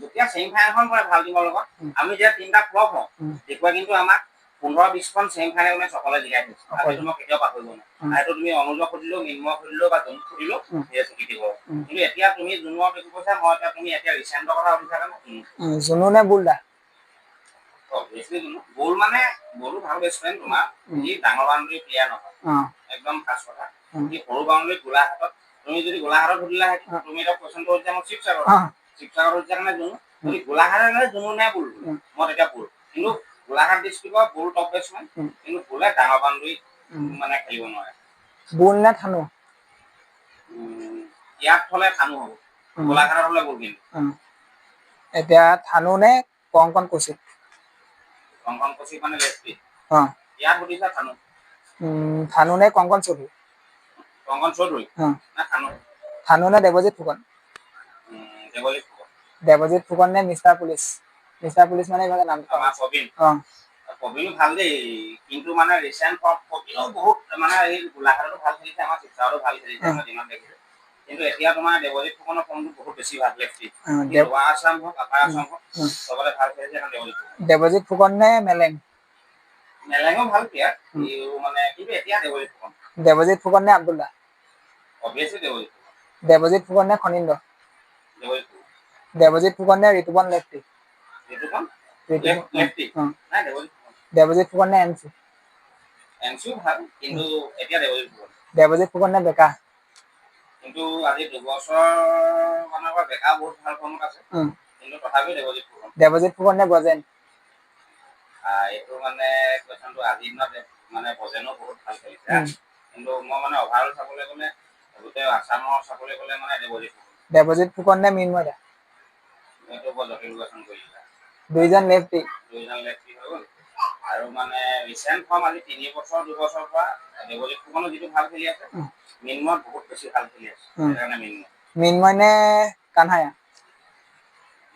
যেতিয়া ছেমি ফাইনেলখন কৰে ভাল টিমৰ লগত আমি যেতিয়া তিনিটা ফ্লপ হওঁ তেতিয়া কিন্তু আমাক 15-20খন ছেমি ফাইনেল মেচ অকলে জিকাই দিছে সেইটো মই কেতিয়াও পাহৰিব নোৱাৰো সেইটো তুমি অনুজক সুধিলেও মিনময়ক সুধিলেও বা জুনুক সুধিলেও সেয়ে স্বীকৃতি দিব কিন্তু এতিয়া তুমি জুনুক দেখি কৈছা মই এতিয়া তুমি এতিয়া ৰিচেণ্টৰ কথা সুধিছা কাৰণে জুনু নে বুলদা বল মানে বলো ভাল বেটছমেন তোমাৰ ই ডাঙৰ বাউণ্ডাৰী প্লেয়াৰ নহয় একদম ফাষ্ট কথা ই সৰু বাউণ্ডাৰী গোলাঘাটত তুমি যদি গোলাঘাটত সুধিলা তুমি এটা কোৱেশ্যনটো হৈছে মই শিৱসাগৰ হৈছে কাৰণে জুনু যদি গোলাঘাটত জুনু নে বুল মই তেতিয়া বুল কিন্তু গোলাঘাট ডিষ্ট্ৰিক্টৰ বুল টপ বেটছমেন কিন্তু বুলে ডাঙৰ বাউণ্ডাৰী মানে খেলিব নোৱাৰে বুল নে থানু ইয়াত হলে থানু হ'ব গোলাঘাটত হলে বুল কিন্তু এতিয়া থানু নে কংকন কৌশিক কংকন কৌশিক মানে লেফটি ইয়াত সুধিছা থানু থানু নে কংকন চৌধুৰী না থানু নে দেৱজিৎ ফুকন দেৱজিৎ ফুকন নে মিষ্টাৰ পুলিচ মানে ইভাগে নাম প্ৰবীণো ভাল দেই কিন্তু মানে ৰিচেণ্ট প্ৰবীণো বহুত মানে এই গোলাঘাটতো ভাল খেলিছে আমাৰ শিৱসাগৰতো ভাল খেলিছে মই দিনত দেখিছো কিন্তু এতিয়া তোমাৰ দেৱজিৎ ফুকনৰ ফৰ্মটো বহুত বেছি ভাল লেফটি লোৱাৰ আছাম হওক আপাৰ আছাম হওক চবতে ভাল খেলিছে দেৱজিৎ ফুকন নে মেলেঙো ভাল প্লেয়াৰ মানে কিন্তু এতিয়া দেৱজিৎ ফুকন নে আব্দুল্লা অবভিয়াছলি দেৱজিৎ ফুকন নে খনিন্দ দেৱজিৎ ফুকন নে ঋতুপন লেফটি দেৱজিৎ ফুকন নে এনচিও ভাল কিন্তু এতিয়া দেৱজিৎ ফুকন নে বেকা কিন্তু আজি 2 বছৰ মানৰ পৰা বেকা বহুত ভাল ফৰ্মত আছে কিন্তু তথাপিও দেৱজিৎ ফুকন নে গজেন এইটো মানে কোৱেশ্যনটো আজিৰ দিনত মানে গজেনো বহুত ভাল খেলিছে কিন্তু মই মানে অভাৰঅল চাবলৈ গ'লে গোটেই আছামৰ চাবলৈ গ'লে মানে দেৱজিৎ ফুকন নে মিনময় দা এইটো বৰ জটিল কোৱেশ্যন কৰিলা দুইজন লেফটি হৈ গ'ল আৰু মানে ৰিচেণ্ট ফৰ্ম আজি 2 বছৰৰ পৰা দেৱজিৎ ফুকনো যিটো ভাল খেলি আছে মিনময় বহুত বেছি ভাল খেলি আছে সেইকাৰণে মিনময় নে কানহায়া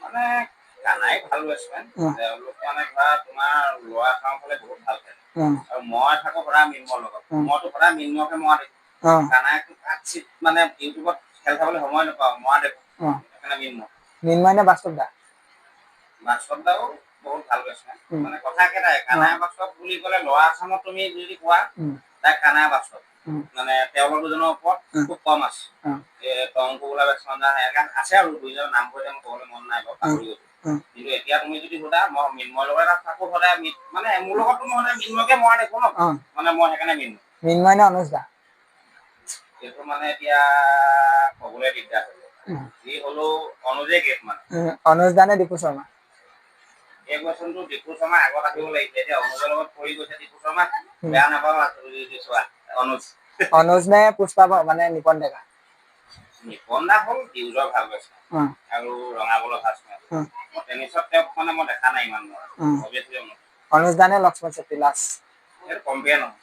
মানে কানাই ভাল বেটছমেন তেওঁলোক মানে ধৰা তোমাৰ লোৱাৰ আছামৰ ফালে বহুত ভাল খেলে আৰু মই থাকো সদায় মিনময়ৰ লগত মইতো সদায় মিনময়কে দেখো কানাইটো মানে ইউটিউবত খেল চাবলৈ সময় নাপাওঁ মই দেখো সেইকাৰণে মিন্ময় মিন্ময় নে বাস্তৱ দা? বাস্তৱ দাও বহুত ভাল বেটছমেন মানে কথা কেইটাই কানাই বাস্তৱ বুলি ক'লে ল'ৰা আছামত তুমি যদি কোৱা তাক কানাই বাস্তৱ মানে তেওঁলোক দুজনৰ ওপৰত খুব কম আছে টংকু বোলা বেটছমেন আছে আৰু দুইজনৰ নাম কৈ মই ক'বলৈ মন নাই বাৰু পাহৰি গৈছো কিন্তু এতিয়া তুমি যদি সোধা মই মিন্ময়ৰ লগত থাকো সদায় মানে মোৰ লগততো মই সদায় মিন্ময়কে মৰা দেখো ন মানে মই সেইকাৰণে মিন্ময় নে অনুজ দা? সেইটো মানে এতিয়া ক'বলৈ দিগদাৰ হৈ যি হ'লেও অনুজে গেট মানে অনুজ দা নে দীপু শৰ্মা? এই বছৰটো দীপু শৰ্মা আগত আহিব লাগিছিলে এতিয়া অনুজৰ লগত পৰি গৈছে দীপু শৰ্মা বেয়া নাপাবা চোৱা অনুজ অনুজ নে পুষ্পা মানে নিপন ডেকা? নিপন দা হ'ল ইউজৰ ভাল পাইছে আৰু ৰঙাবলৈ ভাল টেনিছত তেওঁক মানে মই দেখা নাই ইমান অনুজ দা নে লক্ষ্মণ চেত্ৰী লাষ্ট? কম্পেয়াৰ নহয়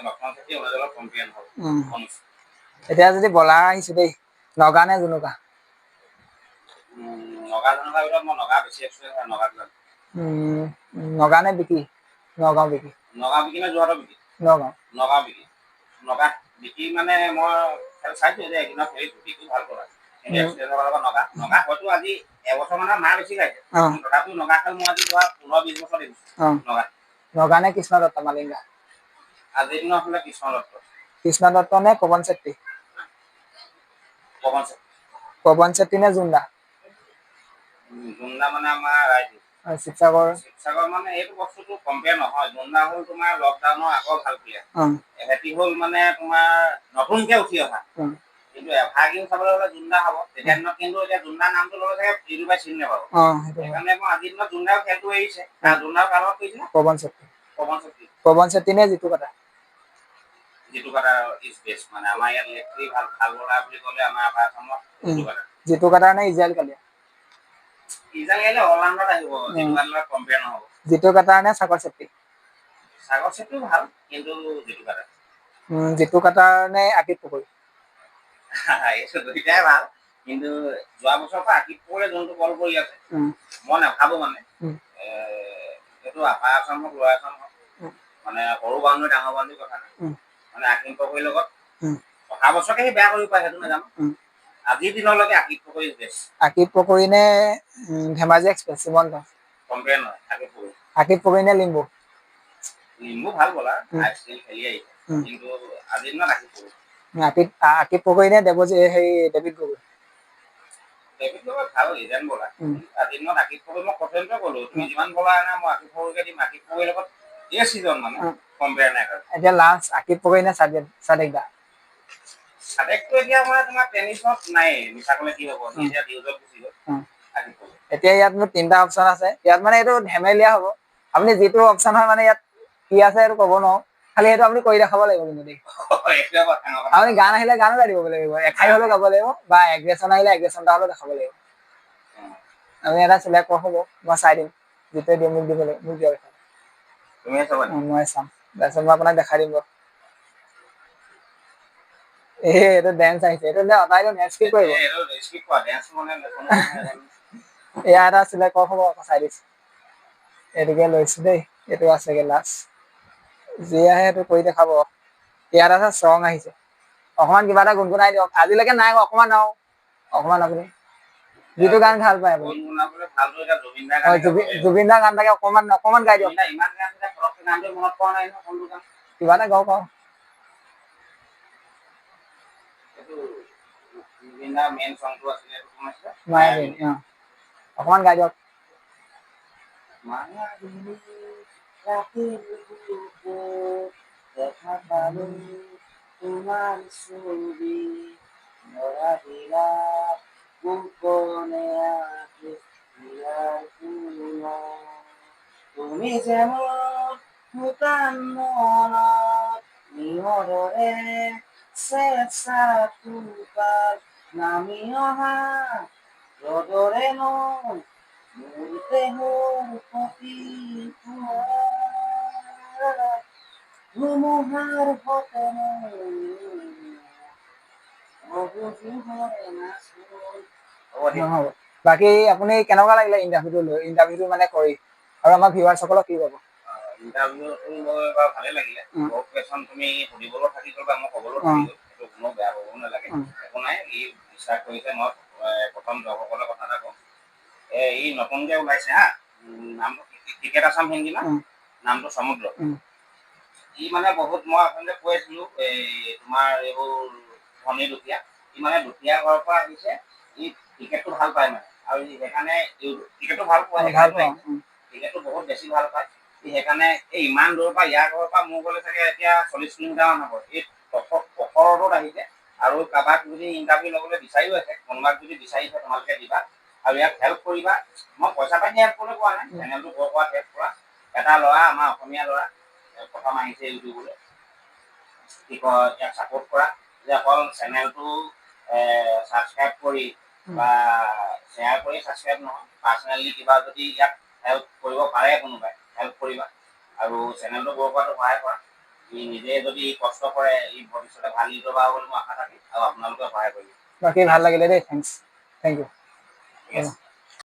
লক্ষ্মণ চেত্ৰী অনুজৰ লগত কম্পেয়াৰ নহ'ব অনুজ এতিয়া যদি বলাৰ আহিছো দেই নগা নে জুনুকা? নগা জনতাৰ ভিতৰত মই নগা বেছি এক্সপিৰিয়েঞ্চ হয় নগা বিলাক নগা নে বিকি? নগাঁও বিকি? নগা বিকি নে যোৰহাটৰ বিকি? নগাঁও নগা বিকি নগা বিকি মানে মই খেল চাইছো যে এইদিনত হেৰি বিকিটো ভাল কৰা নগা নগা হয়তো আজি এবছৰ মানৰ মাৰ বেছি খাইছে তথাপিও নগা খেল মই আজি যোৱা 15-20 বছৰ দেখিছো নগা নগা নে কৃষ্ণ দত্ত মালিংগা? আজিৰ দিনত হ'লে কৃষ্ণ দত্ত নে পৱন চেত্ৰী? পৱন চেত্ৰী নে জুন্দা? জুন্দা মানে আমাৰ ৰাইজে শিৱসাগৰ মানে এইটো বস্তুটো কম্পেয়াৰ নহয় জুন্দা হ'ল তোমাৰ লকডাউনৰ আগৰ ভাল প্লেয়াৰ এহেঁতি হ'ল মানে তোমাৰ নতুনকে উঠি অহা কিন্তু এভাগিও চাবলৈ হ'লে জুন্দা হ'ব তেতিয়া দিনত কিন্তু এতিয়া জুন্দা নামটো ল'লে চাগে ইউটিউবাৰে চিনি নাপাব সেইকাৰণে মই আজিৰ দিনত জুন্দাও খেলটো এৰিছে জুন্দাও কাৰ লগত কৰিছিলে পৱন চেত্ৰী নে জিতু কাটা? জিতু কাটা ইজ বেষ্ট মানে আমাৰ ইয়াত লেফ্টি ভাল বলাৰ বুলি ক'লে আমাৰ অসমত জিতু কাটা নে ইজৰাইল কালিয়া? ইজৰাইল অলৰাউণ্ডাৰত আহিব জিতু কাটাৰ লগত কম্পেয়াৰ নহ'ব জিতু কাটা নে সাগৰ চেত্ৰী? সাগৰ চেত্ৰীও ভাল কিন্তু জিতু কাটা জিতু কাটা নে আকিব গগৈ? এইটো দুইটাই ভাল কিন্তু যোৱা বছৰৰ পৰা আকিব গগৈয়ে যোনটো বল কৰি আছে মই নাভাবো মানে এইটো আপাৰ আছাম হওক লোৱাৰ আছাম হওক মানে সৰু বাউণ্ডৰী ডাঙৰ বাউণ্ডৰী কথা নাই মানে আকিব গগৈৰ লগত অহা বছৰকে সি বেয়া কৰিব পাৰে সেইটো নাজানো আজিৰ দিনলৈকে আকিব গগৈ বেষ্ট আকিব গগৈ নে ধেমাজি এক্সপ্ৰেছ সীমন্ত? কম্পেয়াৰ নহয় আকিব গগৈ নে লিম্বু? লিম্বু ভাল বলাৰ আইচিএল খেলি আহিছে কিন্তু আজিৰ দিনত আকিব গগৈ নে ডেভিড গগৈ? ডেভিড গগৈ ভাল লিজেণ্ড বলাৰ আজিৰ দিনত আকিব গগৈ মই প্ৰথমতে ক'লো তুমি যিমান বলাৰ আনা মই আকিব গগৈকে দিম আকিব গগৈৰ লগত এই ছিজন মানে কম্পেয়াৰ নাই কৰা এতিয়া লাষ্ট আকিব গগৈ নে সাদেক দা? সাদেকটো এতিয়া মানে তোমাৰ টেনিছত নাই মিছা ক'লে কি হ'ব এতিয়া ডিউজত গুচি গ'ল এতিয়া ইয়াত মোৰ 3টা অপচন আছে ইয়াত মানে এইটো ধেমেলীয়া হ'ব আপুনি যিটো অপচন হয় মানে ইয়াত কি আছে এইটো ক'ব নোৱাৰো খালি সেইটো আপুনি কৰি দেখাব লাগিব কিন্তু দেই আপুনি গান আহিলে গানো গাই দিব লাগিব এখাই হ'লেও গাব লাগিব বা এগ্ৰেছন আহিলে এগ্ৰেছন এটা হ'লেও দেখাব লাগিব আমি এটা চিলেক্ট কৰা হ'ব মই চাই দিম যিটোৱে দিয়ে মোক দিব লাগিব মোক দিয়ক মই চাম তাৰপিছত মই আপোনাক দেখাই দিম এইটো ডেন্স আহিছে এইটো অঁতাই দিওঁ নেক্সট কি কৰিব এয়া এটা চিলেক্ট কৰা হ'ব আকৌ চাই দিছো এইটোকে লৈছো দেই এইটো আছেগে লাষ্ট যি আহে সেইটো কৰি দেখাব ইয়াত আছে চং আহিছে অকমান কিবা এটা গুণগুণাই দিয়ক আজিলৈকে নাই অকমান আৰু অকমান আপুনি যিটো গান ভাল পায় আপুনি জুবিন দাৰ গান থাকে অকমান গাই দিয়ক কিবা এটা গাওক আৰু অকমান গাই দিয়ক তোমাৰ ছবি নৰা দিলা তুমি যে মোৰ শুকান মনত নিয়ৰৰে চেঁচা টোপাল নামি অহা ৰ'দৰে নৈ মোৰ দেহৰ প্ৰতি ধুমুহাৰ বতৰে বাকী আপুনি কেনেকুৱা লাগিলে ইণ্টাৰভিউটো মানে কৰি আৰু আমাৰ ভিউৱাৰ্ছসকলক কি ক'ব ইণ্টাৰভিউটো মই বাৰু ভালে লাগিলে বহুত কুৱেশ্যন তুমি সুধিবলৈ থাকি গ'ল বা মই ক'বলৈ থাকি গ'ল সেইটো কোনো বেয়া পাব নালাগে একো নাই ই বিশ্বাস কৰিছে মই প্ৰথম দৰ্শকলৈ কথা এটা কওঁ এই নতুনকে ওলাইছে হা নামটো ক্ৰিকেট আছাম হিন্দী না নামটো সমুদ্ৰ ই মানে বহুত মই আপোনালোকে কৈ আছিলো এই তোমাৰ এইবোৰ ধনী দুখীয়া ই মানে দুখীয়া ঘৰৰ পৰা আহিছে ই ক্ৰিকেটটো ভাল পায় মানে আৰু সেইকাৰণে ক্ৰিকেটটো ভাল পোৱা ক্ৰিকেটটো বহুত বেছি ভাল পায় সেইকাৰণে এই ইমান দূৰৰ পৰা ইয়াৰ ঘৰৰ পৰা মোৰ গ'লে চাগে এতিয়া 40 কিলোমিটাৰ মান হ'ব এই পথৰটোত আহিছে আৰু কাৰোবাক যদি ইণ্টাৰভিউ ল'বলৈ বিচাৰিও আছে কোনোবাক যদি বিচাৰিছে তোমালোকে দিবা আৰু ইয়াক হেল্প কৰিবা মই পইচা পাতি হেল্প কৰিবলৈ কোৱা নাই চেনেলটো গ্ৰ' কৰাত হেল্প কৰা এটা ল'ৰা আমাৰ অসমীয়া ল'ৰা প্ৰথম আহিছে ইউটিউবলৈ কি কয় ইয়াক ছাপোৰ্ট কৰা যে অকল চেনেলটো ছাবস্ক্ৰাইব কৰি বা শ্বেয়াৰ কৰি ছাবস্ক্ৰাইব নহয় পাৰ্চনেলি কিবা যদি ইয়াক হেল্প কৰিব পাৰে কোনোবাই হেল্প কৰিবা আৰু চেনেলটো গ্ৰ' কৰাটো সহায় কৰা ই নিজে যদি কষ্ট কৰে ই ভৱিষ্যতে ভাল ইউটিউবাৰ হ'ব বুলি মই আশা থাকিম আৰু আপোনালোকে সহায় কৰিব বাকী ভাল লাগিলে দেই থেংক ইউ ঠিক আছে